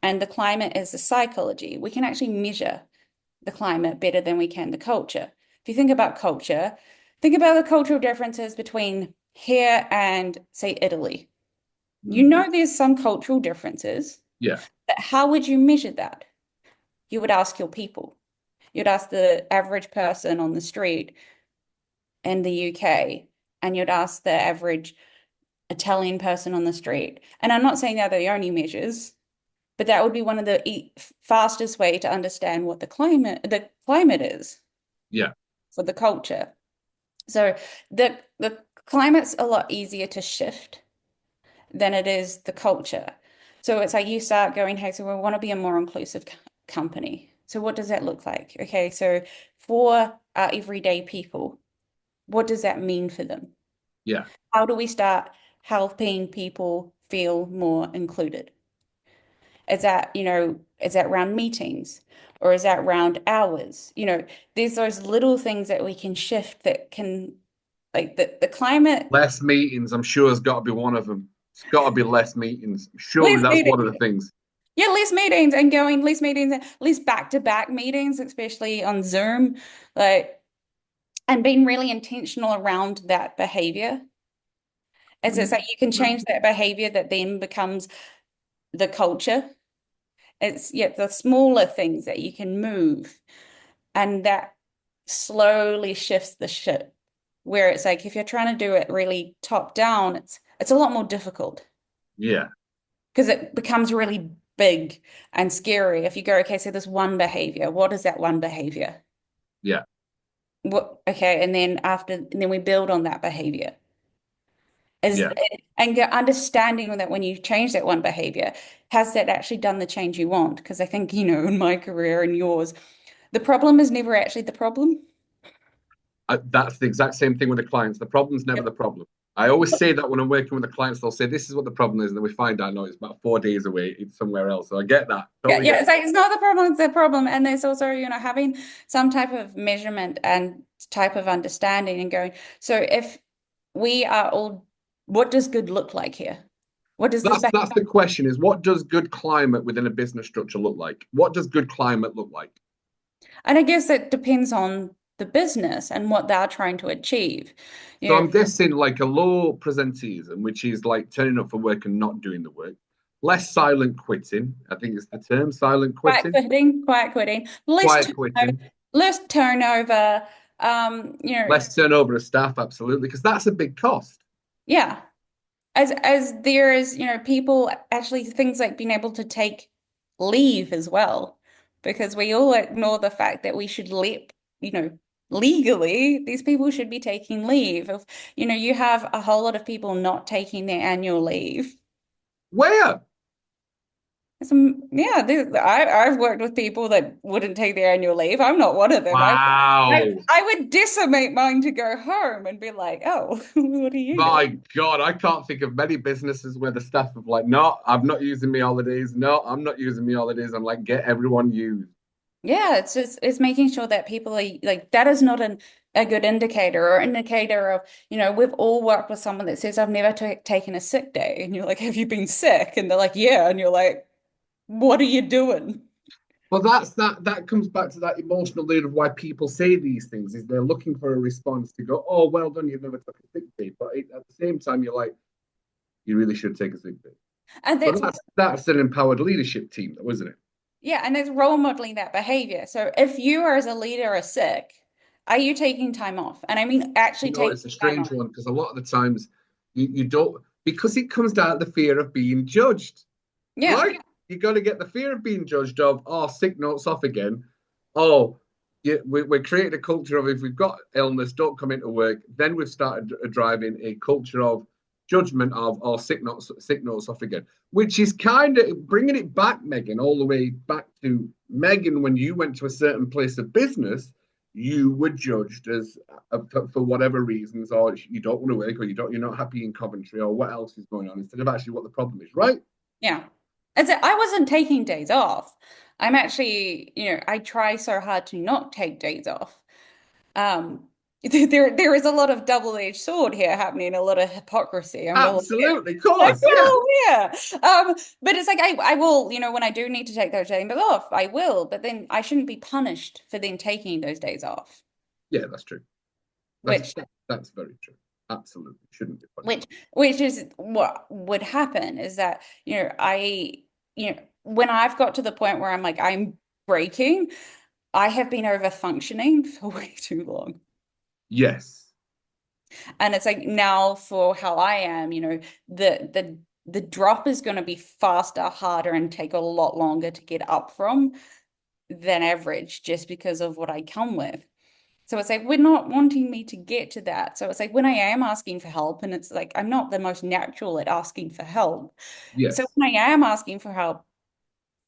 and the climate is the psychology, we can actually measure the climate better than we can the culture. If you think about culture, think about the cultural differences between here and say Italy. You Mm. know there's some cultural differences, Yeah. but how would you measure that? You would ask your people. You'd ask the average person on the street in the UK, and you'd ask the average Italian person on the street. And I'm not saying they're the only measures, but that would be one of the fastest way to understand what the climate is Yeah. for the culture. So the climate's a lot easier to shift than it is the culture. So it's like you start going, hey, so we want to be a more inclusive company. So what does that look like? Okay, so for our everyday people, what does that mean for them? Yeah. How do we start helping people feel more included? Is that around meetings or is that around hours? There's those little things that we can shift that can, like the climate, Less meetings, I'm sure, has got to be one of them. It's got to be less meetings. Surely less that's one of meetings. the things. Yeah, less meetings and going less meetings, less back-to-back meetings, especially on Zoom, like, and being really intentional around that behavior. As it's Mm. like you can change that behavior that then becomes the culture. It's yeah, the smaller things that you can move, and that slowly shifts the ship. Where it's like if you're trying to do it really top down, it's a lot more difficult Yeah. because it becomes really big and scary. If you go, okay, so there's one behavior. What is that one behavior? Yeah. What, okay, and then we build on that behavior. Is Yeah. and get understanding that when you change that one behavior, has that actually done the change you want? Because I think, in my career and yours, the problem is never actually the problem. That's the exact same thing with the clients. The problem's never Yep. the problem. I always say that when I'm working with the clients, they'll say, "This is what the problem is." And then we find out, no, it's about 4 days away. It's somewhere else. So I get that. Yeah, Totally yeah, get it's that. like it's not the problem, it's the problem. And there's also, having some type of measurement and type of understanding and going, so if we are all, what does good look like here? What does this That's the question: is what does good climate within a business structure look like? What does good climate look like? And I guess it depends on the business and what they're trying to achieve. You So know, I'm guessing like a low presenteeism, which is like turning up for work and not doing the work. Less silent quitting. I think it's the term silent quitting. quiet quitting, Quiet quitting. less turnover. Less turnover of staff, absolutely, because that's a big cost. Yeah. As there is, people actually things like being able to take leave as well, because we all ignore the fact that we should you know, legally, these people should be taking leave. If, you have a whole lot of people not taking their annual leave. Where? Yeah, I've worked with people that wouldn't take their annual leave. I'm not one of them. Wow. I would decimate mine to go home and be like, oh, what are you doing? My God, I can't think of many businesses where the staff have like, no, I'm not using my holidays. No, I'm not using my holidays. I'm like, get everyone used. Yeah, it's making sure that people are like that is not a good indicator or indicator of, we've all worked with someone that says, I've never taken a sick day. And you're like, have you been sick? And they're like, yeah. And you're like, what are you doing? Well, that comes back to that emotional layer of why people say these things is they're looking for a response to go, oh, well done, you've never took a sick day. But at the same time, you're like, you really should take a sick day. And But that's an empowered leadership team, though, isn't it? yeah, and it's role modeling that behavior. So if you are as a leader are sick, are you taking time off? And I mean actually taking It's a time strange off. one because a lot of the times you don't, because it comes down to the fear of being judged, Yeah. right? You got to get the fear of being judged of, oh, sick notes off again. Oh, yeah, we're creating a culture of if we've got illness, don't come into work. Then we've started driving a culture of judgment of, oh, sick notes off again, which is kind of bringing it back, Megan, all the way back to Megan when you went to a certain place of business. You were judged as for whatever reasons, or you don't want to work, or you're not happy in Coventry, or what else is going on, instead of actually what the problem is, right? Yeah. As I wasn't taking days off. I'm actually, I try so hard to not take days off. Um, there is a lot of double-edged sword here happening, a lot of hypocrisy. I'm all Absolutely, of like, course, yeah. oh yeah. But it's like I will, when I do need to take those days off, I will, but then I shouldn't be punished for then taking those days off. Yeah, that's true. That's Which that's very true. Absolutely. Shouldn't be which punishment. which is what would happen is that, when I've got to the point where I'm like, I'm breaking, I have been over functioning for way too long. Yes. And it's like now for how I am, the drop is going to be faster, harder, and take a lot longer to get up from than average just because of what I come with. So it's like we're not wanting me to get to that. So it's like when I am asking for help, and it's like I'm not the most natural at asking for help. So Yes. when I am asking for help,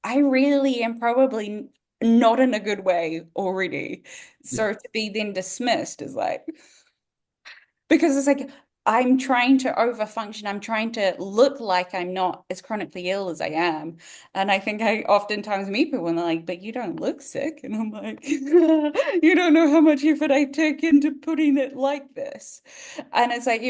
I really am probably not in a good way already. Yeah. So to be then dismissed is like, because it's like I'm trying to overfunction. I'm trying to look like I'm not as chronically ill as I am. And I think I oftentimes meet people and they're like, but you don't look sick. And I'm like, you don't know how much effort I take into putting it like this. And it's like,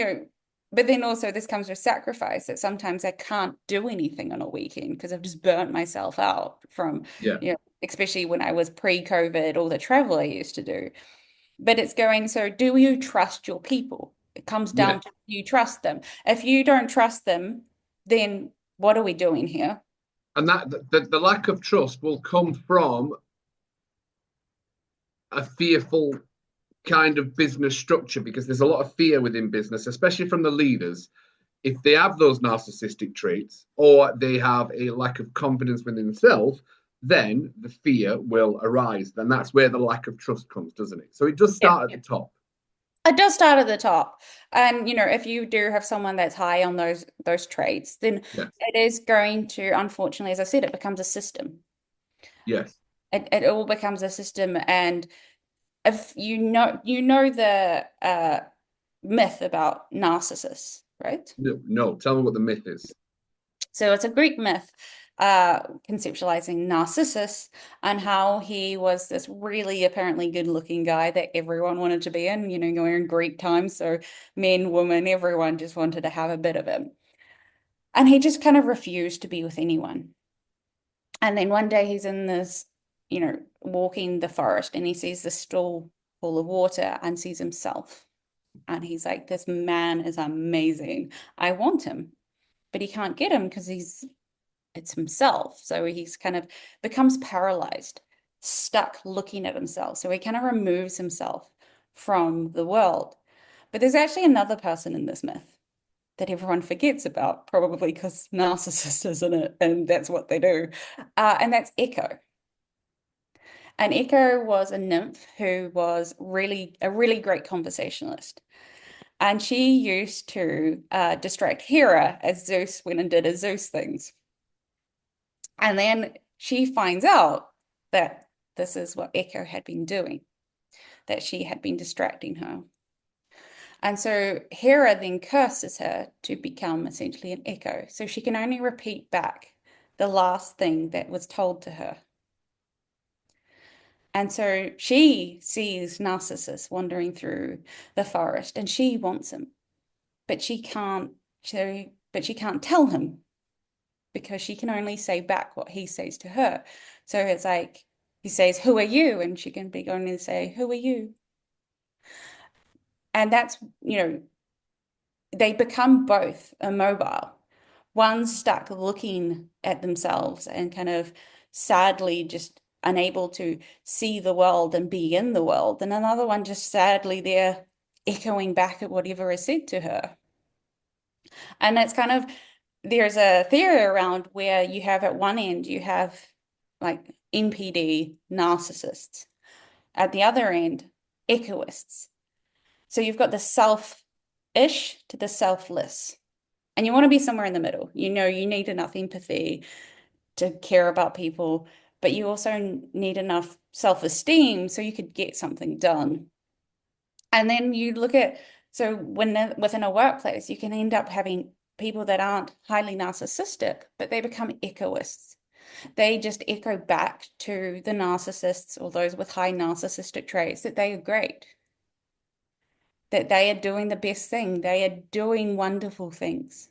but then also this comes with sacrifice that sometimes I can't do anything on a weekend because I've just burnt myself out from, Yeah. especially when I was pre-COVID, all the travel I used to do. But it's going, so do you trust your people? It comes Yeah. down to you trust them. If you don't trust them, then what are we doing here? And that the lack of trust will come from a fearful kind of business structure because there's a lot of fear within business, especially from the leaders. If they have those narcissistic traits or they have a lack of confidence within themselves, then the fear will arise. And that's where the lack of trust comes, doesn't it? So it does Yeah. start at the top. It does start at the top. And if you do have someone that's high on those traits, then Yes. it is going to, unfortunately, as I said, it becomes a system. Yes. It all becomes a system. And if you know the myth about narcissists, right? No, no. Tell me what the myth is. So it's a Greek myth, conceptualizing Narcissus and how he was this really apparently good-looking guy that everyone wanted to be in, going in Greek times. So men, women, everyone just wanted to have a bit of him. And he just kind of refused to be with anyone. And then one day he's in this, walking the forest and he sees this stool full of water and sees himself. And he's like, this man is amazing. I want him. But he can't get him because it's himself. So he's kind of becomes paralyzed, stuck looking at himself. So he kind of removes himself from the world. But there's actually another person in this myth that everyone forgets about, probably because narcissist is in it, and that's what they do. And that's Echo. And Echo was a nymph who was a really great conversationalist. And she used to distract Hera as Zeus went and did his Zeus things. And then she finds out that this is what Echo had been doing, that she had been distracting her. And so Hera then curses her to become essentially an echo. So she can only repeat back the last thing that was told to her. And so she sees Narcissus wandering through the forest and she wants him, but she can't tell him because she can only say back what he says to her. So it's like he says, "Who are you?" And she can be only say, "Who are you?" And that's, they become both immobile. One's stuck looking at themselves and kind of sadly just unable to see the world and be in the world. And another one just sadly there echoing back at whatever is said to her. And it's kind of, there's a theory around where you have at one end, you have like NPD narcissists. At the other end, echoists. So you've got the self-ish to the selfless. And you want to be somewhere in the middle. You need enough empathy to care about people, but you also need enough self-esteem so you could get something done. And then you look at, so within a workplace, you can end up having people that aren't highly narcissistic, but they become echoists. They just echo back to the narcissists or those with high narcissistic traits that they are great, that they are doing the best thing, they are doing wonderful things.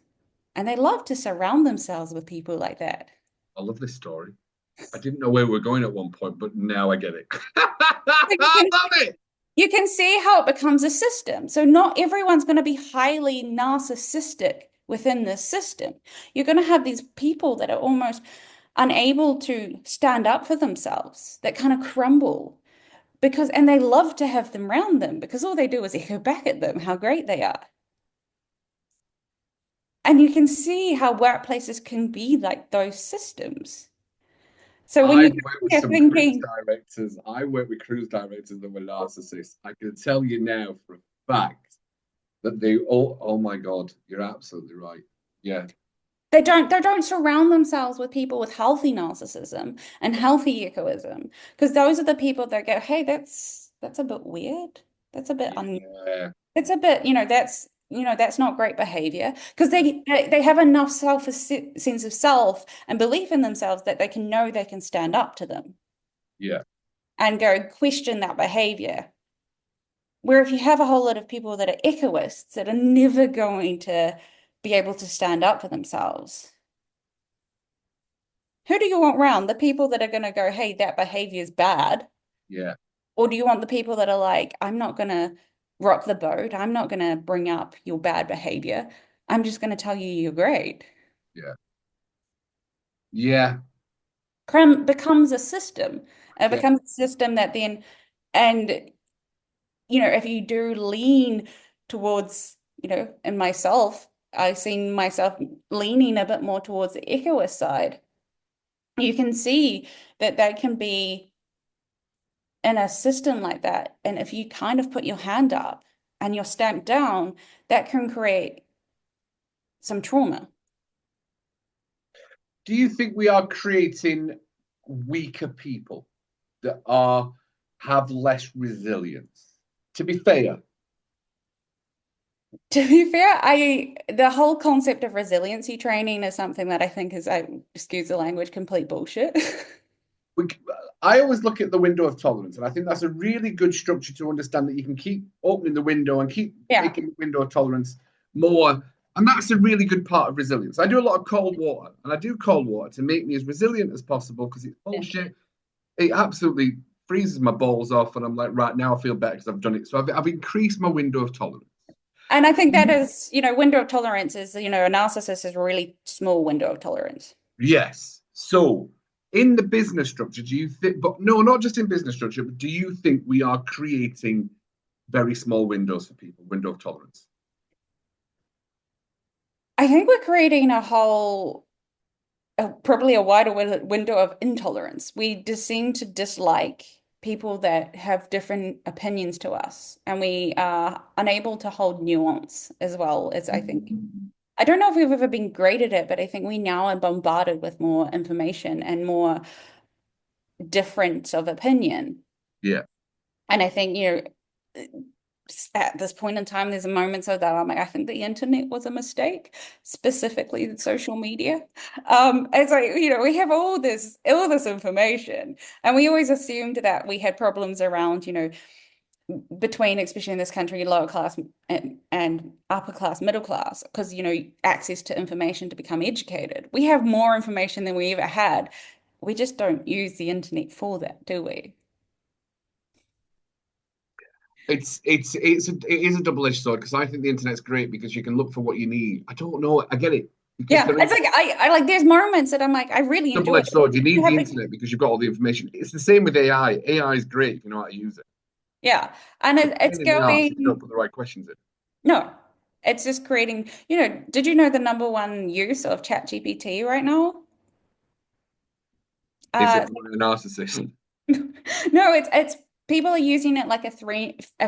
And they love to surround themselves with people like that. I love this story. I didn't know where we were going at one point, but now I get it. I love it. you can see how it becomes a system. So not everyone's going to be highly narcissistic within this system. You're going to have these people that are almost unable to stand up for themselves, that kind of crumble because, and they love to have them around them because all they do is echo back at them how great they are. And you can see how workplaces can be like those systems. So when I've you worked with are some cruise thinking, directors. I work with cruise directors that were narcissists. I can tell you now for a fact that they all, oh my God, you're absolutely right. Yeah, they don't surround themselves with people with healthy narcissism and healthy egoism because those are the people that go, hey, that's a bit weird. That's a bit un yeah, it's a bit, that's not great behavior because they have enough sense of self and belief in themselves that they can know they can stand up to them yeah. and go question that behavior. Where if you have a whole lot of people that are echoists that are never going to be able to stand up for themselves, who do you want around? The people that are going to go, hey, that behavior is bad. Yeah, Or do you want the people that are like, I'm not going to rock the boat. I'm not going to bring up your bad behavior. I'm just going to tell you you're great. yeah, yeah, Crime becomes a system. It yeah. becomes a system that then, and, if you do lean towards, in myself, I've seen myself leaning a bit more towards the echoist side. You can see that that can be in a system like that. And if you kind of put your hand up and you're stamped down, that can create some trauma. Do you think we are creating weaker people that are have less resilience? To be fair, To be fair, the whole concept of resiliency training is something that I think is, excuse the language, complete bullshit. we, I always look at the window of tolerance, and I think that's a really good structure to understand that you can keep opening the window and keep Yeah. making the window of tolerance more. And that's a really good part of resilience. I do a lot of cold water, and I do cold water to make me as resilient as possible because it's bullshit. It absolutely freezes my balls off, and I'm like, right now I feel better because I've done it. So I've increased my window of tolerance. And I think that is, window of tolerance is, a narcissist is a really small window of tolerance. Yes. So in the business structure, do you think, but no, not just in business structure, but do you think we are creating very small windows for people, window of tolerance? I think we're creating probably a wider window of intolerance. We just seem to dislike people that have different opinions to us, and we are unable to hold nuance as well as I think. I don't know if we've ever been great at it, but I think we now are bombarded with more information and more difference of opinion. Yeah. And I think, at this point in time, there's moments of that I'm like, I think the internet was a mistake, specifically social media. It's like, we have all this information, and we always assumed that we had problems around, between, especially in this country, lower class and upper class, middle class, because, access to information to become educated. We have more information than we ever had. We just don't use the internet for that, do we? It is a double-edged sword because I think the internet's great because you can look for what you need. I don't know. I get it because Yeah, there it's is like I like there's moments that I'm like, I really enjoy double-edged it. sword. You You need have the the, internet because you've got all the information. It's the same with AI. AI is great if you know how to use it. yeah, and It's a it's pain in the ass if you don't going, put the right questions in. no, it's just creating, did you know the number one use of ChatGPT right now? Is it Uh, a narcissist? no, it's people are using it like a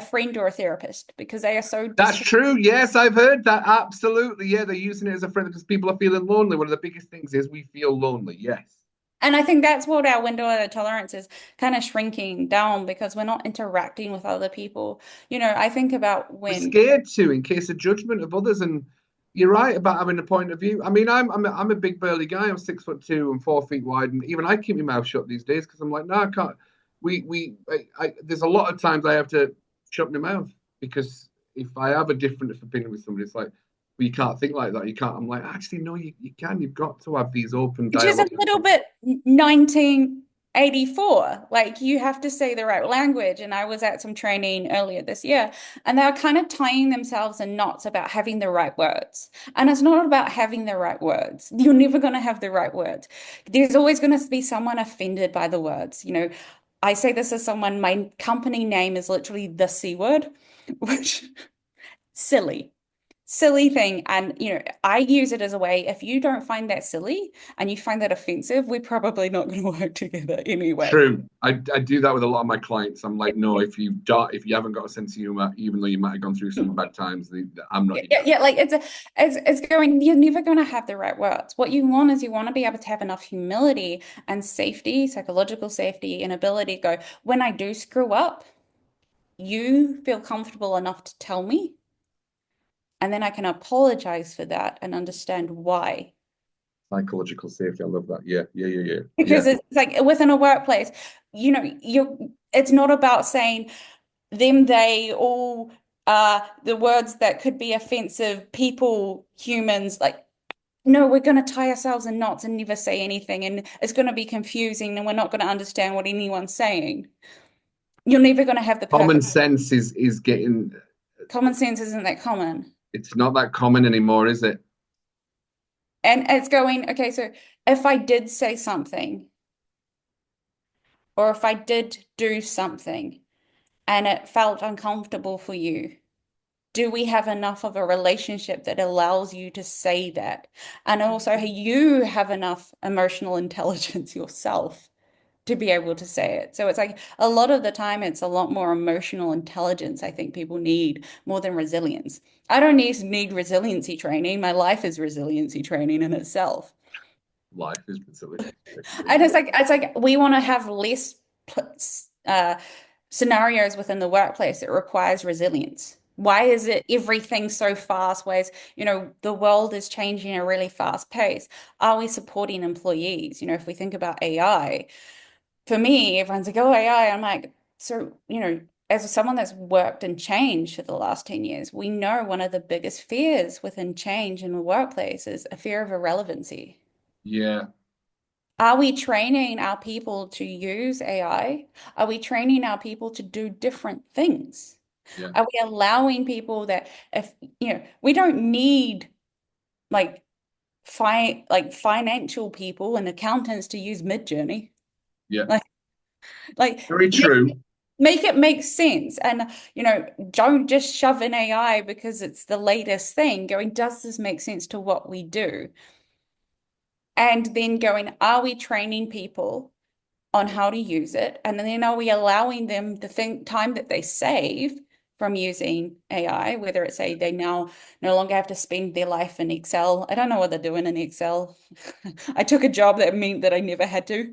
friend or a therapist because they are so That's disconnected. true. Yes, I've heard that. Absolutely. Yeah, they're using it as a friend because people are feeling lonely. One of the biggest things is we feel lonely. Yes. And I think that's what our window of tolerance is kind of shrinking down because we're not interacting with other people. I think about We're when, scared to in case of judgment of others. And you're right about having a point of view. I mean, I'm a big burly guy. I'm 6'2" and 4 feet wide, and even I keep my mouth shut these days because I'm like, no, I can't. There's a lot of times I have to shut my mouth because if I have a different opinion with somebody, it's like, well, you can't think like that. You can't. I'm like, actually, no, you can. You've got to have these open which is a dialogue. little bit 19. 84. Like you have to say the right language. And I was at some training earlier this year, and they were kind of tying themselves in knots about having the right words. And it's not about having the right words. You're never going to have the right words. There's always going to be someone offended by the words. I say this as someone, my company name is literally the C word, which silly silly thing. And, I use it as a way, if you don't find that silly and you find that offensive, we're probably not going to work together anyway. True. I do that with a lot of my clients. I'm like, no, if you haven't got a sense of humor, even though you might have gone through some bad times, I'm not your Yeah, guy. yeah, like it's going, you're never going to have the right words. What you want is you want to be able to have enough humility and safety, psychological safety, and ability to go, when I do screw up, you feel comfortable enough to tell me, and then I can apologize for that and understand why. Psychological safety. I love that. Yeah, yeah, yeah, yeah, yeah. Because it's like within a workplace, it's not about saying them, they, all, the words that could be offensive, people, humans, like, no, we're going to tie ourselves in knots and never say anything, and it's going to be confusing, and we're not going to understand what anyone's saying. You're never going to have the Common perfect. sense is getting. Common sense isn't that common. It's not that common anymore, is it? And it's going, okay, so if I did say something, or if I did do something, and it felt uncomfortable for you, do we have enough of a relationship that allows you to say that? And also, you have enough emotional intelligence yourself to be able to say it. So it's like a lot of the time, it's a lot more emotional intelligence I think people need more than resilience. I don't need resiliency training. My life is resiliency training in itself. Life is facility. And it's like we want to have less uh, scenarios within the workplace that requires resilience. Why is it everything so fast? Ways, the world is changing at a really fast pace. Are we supporting employees? If we think about AI, for me, everyone's like, oh, AI. I'm like, so, as someone that's worked in change for the last 10 years, we know one of the biggest fears within change in the workplace is a fear of irrelevancy. Yeah, Are we training our people to use AI? Are we training our people to do different things? yeah, Are we allowing people that, if we don't need like financial people and accountants to use Midjourney. yeah. Like like Very true. make it make sense, and don't just shove in AI because it's the latest thing. Going, does this make sense to what we do? And then going, are we training people on how to use it? And then are we allowing them the time that they save from using AI, whether it's say they now no longer have to spend their life in Excel. I don't know what they're doing in Excel. I took a job that meant that I never had to.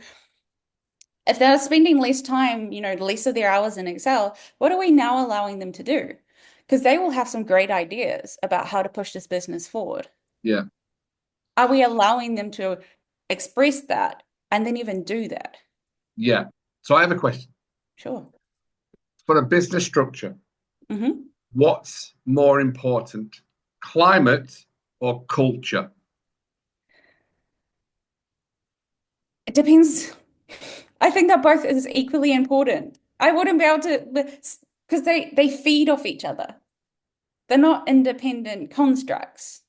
If they're spending less time, less of their hours in Excel, what are we now allowing them to do? Because they will have some great ideas about how to push this business forward. Yeah, Are we allowing them to express that and then even do that? yeah. So I have a question. Sure. For a business structure, Hmm. what's more important, climate or culture? It depends. I think that both is equally important. I wouldn't be able to, because they feed off each other. They're not independent constructs.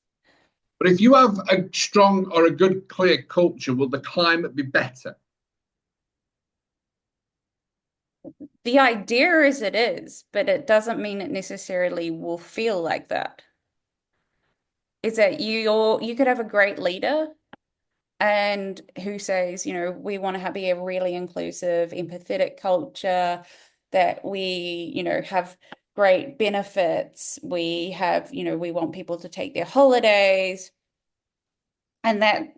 But if you have a strong or a good, clear culture, will the climate be better? The idea is it is, but it doesn't mean it necessarily will feel like that. Is that you could have a great leader and who says, we want to be a really inclusive, empathetic culture, that we, have great benefits. We have, we want people to take their holidays. And that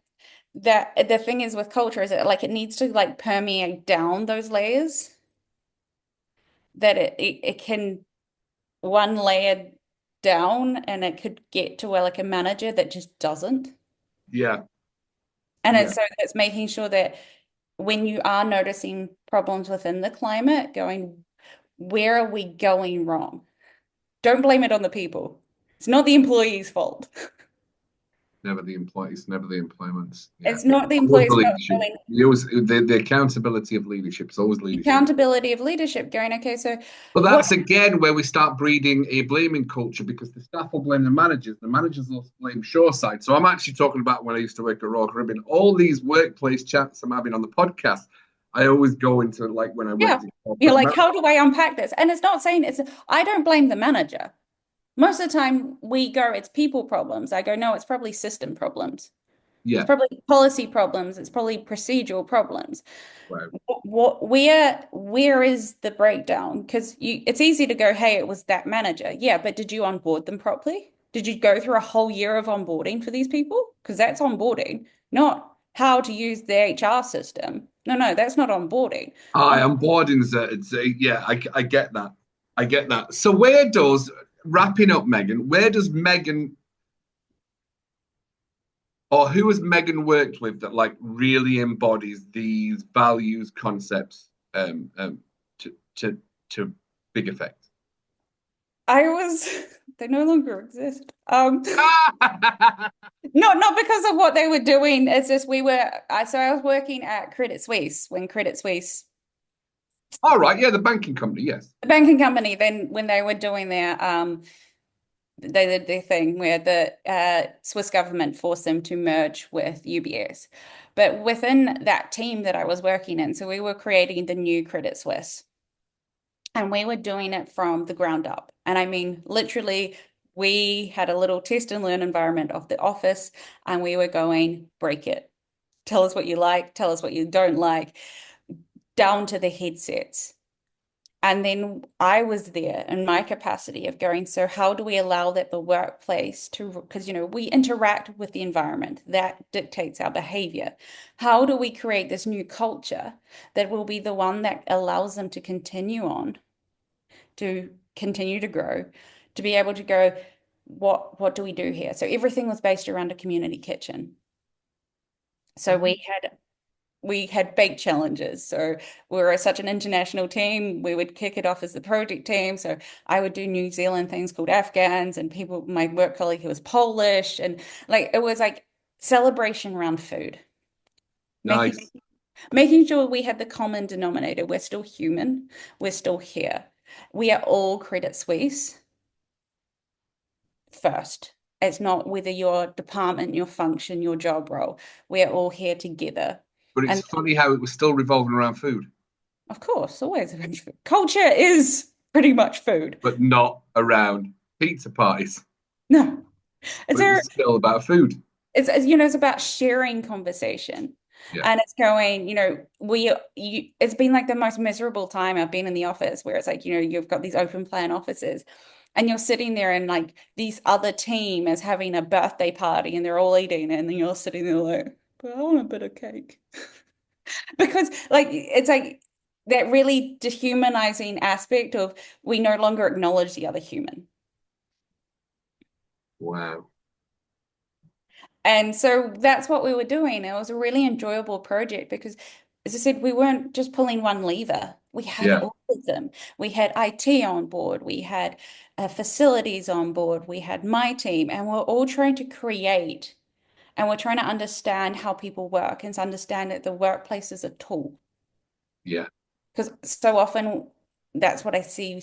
the thing is with culture is that like it needs to like permeate down those layers, that it can one layer down, and it could get to where like a manager that just doesn't. Yeah, And yeah, it's making sure that when you are noticing problems within the climate, going, where are we going wrong? Don't blame it on the people. It's not the employee's fault. Never the employees, never the employments. Yeah. It's not the Always the employees not leadership. doing The accountability of leadership is always leadership. accountability of leadership going, okay, so But what that's again where we start breeding a blaming culture because the staff will blame the managers will blame Shoreside. So I'm actually talking about when I used to work at Royal Caribbean. All these workplace chats I'm having on the podcast, I always go into like when I yeah, worked in you're corporate like, America. how do I unpack this? And it's not saying it's I don't blame the manager. Most of the time we go, it's people problems. I go, no, it's probably system problems. It's Yeah. probably policy problems. It's probably procedural problems. Wow. Where is the breakdown? Because it's easy to go, hey, it was that manager. Yeah, but did you onboard them properly? Did you go through a whole year of onboarding for these people? Because that's onboarding, not how to use the HR system. No, that's not onboarding. I am bored in yeah, I get that. I get that. So where does wrapping up Megan, where does Megan or who has Megan worked with that like really embodies these values, concepts to to big effect? I was they no longer exist. Not because of what they were doing. It's just so I was working at Credit Suisse when Credit Suisse, All right, yeah, the banking company, yes. the banking company, then when they were doing they did their thing where the Swiss government forced them to merge with UBS. But within that team that I was working in, so we were creating the new Credit Suisse. And we were doing it from the ground up. And I mean, literally, we had a little test and learn environment of the office, and we were going, break it. Tell us what you like, tell us what you don't like, down to the headsets. And then I was there in my capacity of going, so how do we allow that the workplace to, because, we interact with the environment that dictates our behavior. How do we create this new culture that will be the one that allows them to continue on, to continue to grow, to be able to go, what do we do here? So everything was based around a community kitchen. So we had bake challenges. So we were such an international team. We would kick it off as the project team. So I would do New Zealand things called Afghans and people, my work colleague who was Polish. And like it was like celebration around food. Making Nice. making sure we had the common denominator. We're still human. We're still here. We are all Credit Suisse first. It's not whether your department, your function, your job role. We're all here together. But it's And funny how it was still revolving around food, of course, always food. Culture is pretty much food. but not around pizza parties. No, it's But it was still about food. it's about sharing conversation, Yeah. and it's going. It's been like the most miserable time I've been in the office, where it's like you've got these open plan offices, and you're sitting there, and like these other team is having a birthday party, and they're all eating, and then you're sitting there like, but I want a bit of cake. Because like it's like that really dehumanizing aspect of we no longer acknowledge the other human. Wow. And so that's what we were doing. It was a really enjoyable project because, as I said, we weren't just pulling one lever. We had Yeah. all of them. We had IT on board. We had facilities on board. We had my team, and we're all trying to create and we're trying to understand how people work and to understand that the workplace is a tool. Yeah. Because so often that's what I see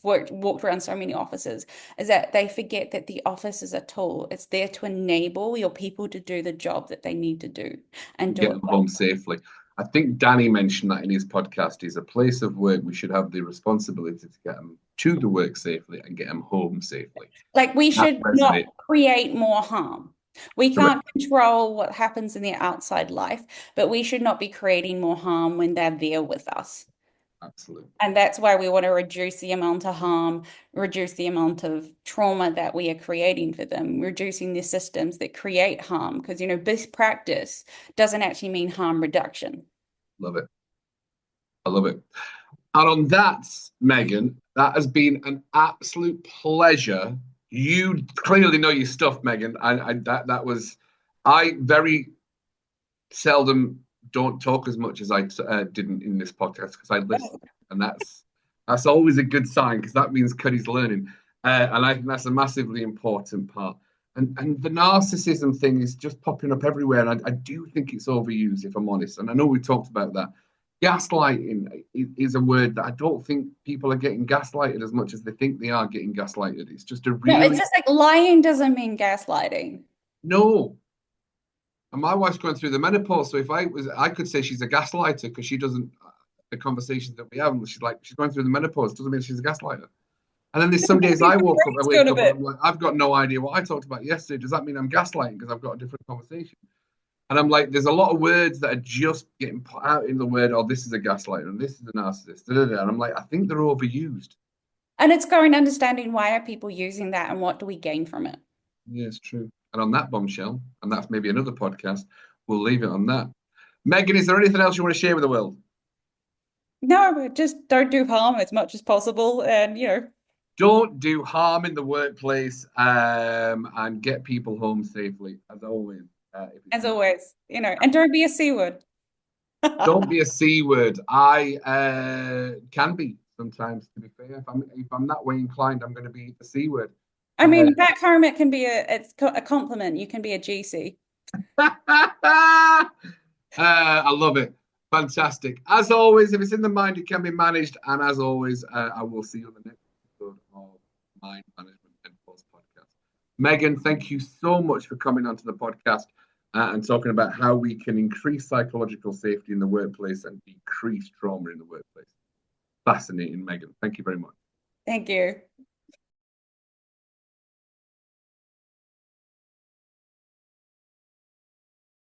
walked around so many offices is that they forget that the office is a tool. It's there to enable your people to do the job that they need to do and do Get it them well. home safely. I think Danny mentioned that in his podcast. Is a place of work. We should have the responsibility to get them to the work safely and get them home safely. Like we That should not resonates. create more harm. We Correct. can't control what happens in their outside life, but we should not be creating more harm when they're there with us. Absolutely. And that's why we want to reduce the amount of harm, reduce the amount of trauma that we are creating for them, reducing the systems that create harm. Because, best practice doesn't actually mean harm reduction. Love it. I love it. And on that, Megan, that has been an absolute pleasure. You clearly know your stuff, Megan. That was I very seldom don't talk as much as I didn't in this podcast because I listen, and that's always a good sign because that means Cuddy's learning, and I think that's a massively important part. And the narcissism thing is just popping up everywhere. And I do think it's overused, if I'm honest. And I know we talked about that. Gaslighting is a word that I don't think people are getting gaslighted as much as they think they are getting gaslighted. It's just a No, it's really just like lying doesn't mean gaslighting. no. And my wife's going through the menopause, so if I could say she's a gaslighter because she doesn't. The conversations that we have, she's going through the menopause doesn't mean she's a gaslighter. And then there's some days I wake up and I'm like, I've got no idea what I talked about yesterday. Does that mean I'm gaslighting because I've got a different conversation? And I'm like, there's a lot of words that are just getting put out in the word, oh, this is a gaslighter and this is a narcissist. And I'm like, I think they're overused. And it's going understanding why are people using that and what do we gain from it? Yeah, it's true. And on that bombshell, and that's maybe another podcast, we'll leave it on that. Megan, is there anything else you want to share with the world? No, just don't do harm as much as possible. And, Don't do harm in the workplace, and get people home safely, as always. as always, and don't be a C word. Don't be a C word. I can be sometimes, to be fair. If I'm that way inclined, I'm going to be the C word. I mean, back home it can be it's a compliment. You can be a GC. I love it. Fantastic. As always, if it's in the mind, it can be managed. And as always, I will see you on the next episode of Mind Management and Post Podcast. Megan, thank you so much for coming onto the podcast and talking about how we can increase psychological safety in the workplace and decrease trauma in the workplace. Fascinating, Megan. Thank you very much. Thank you.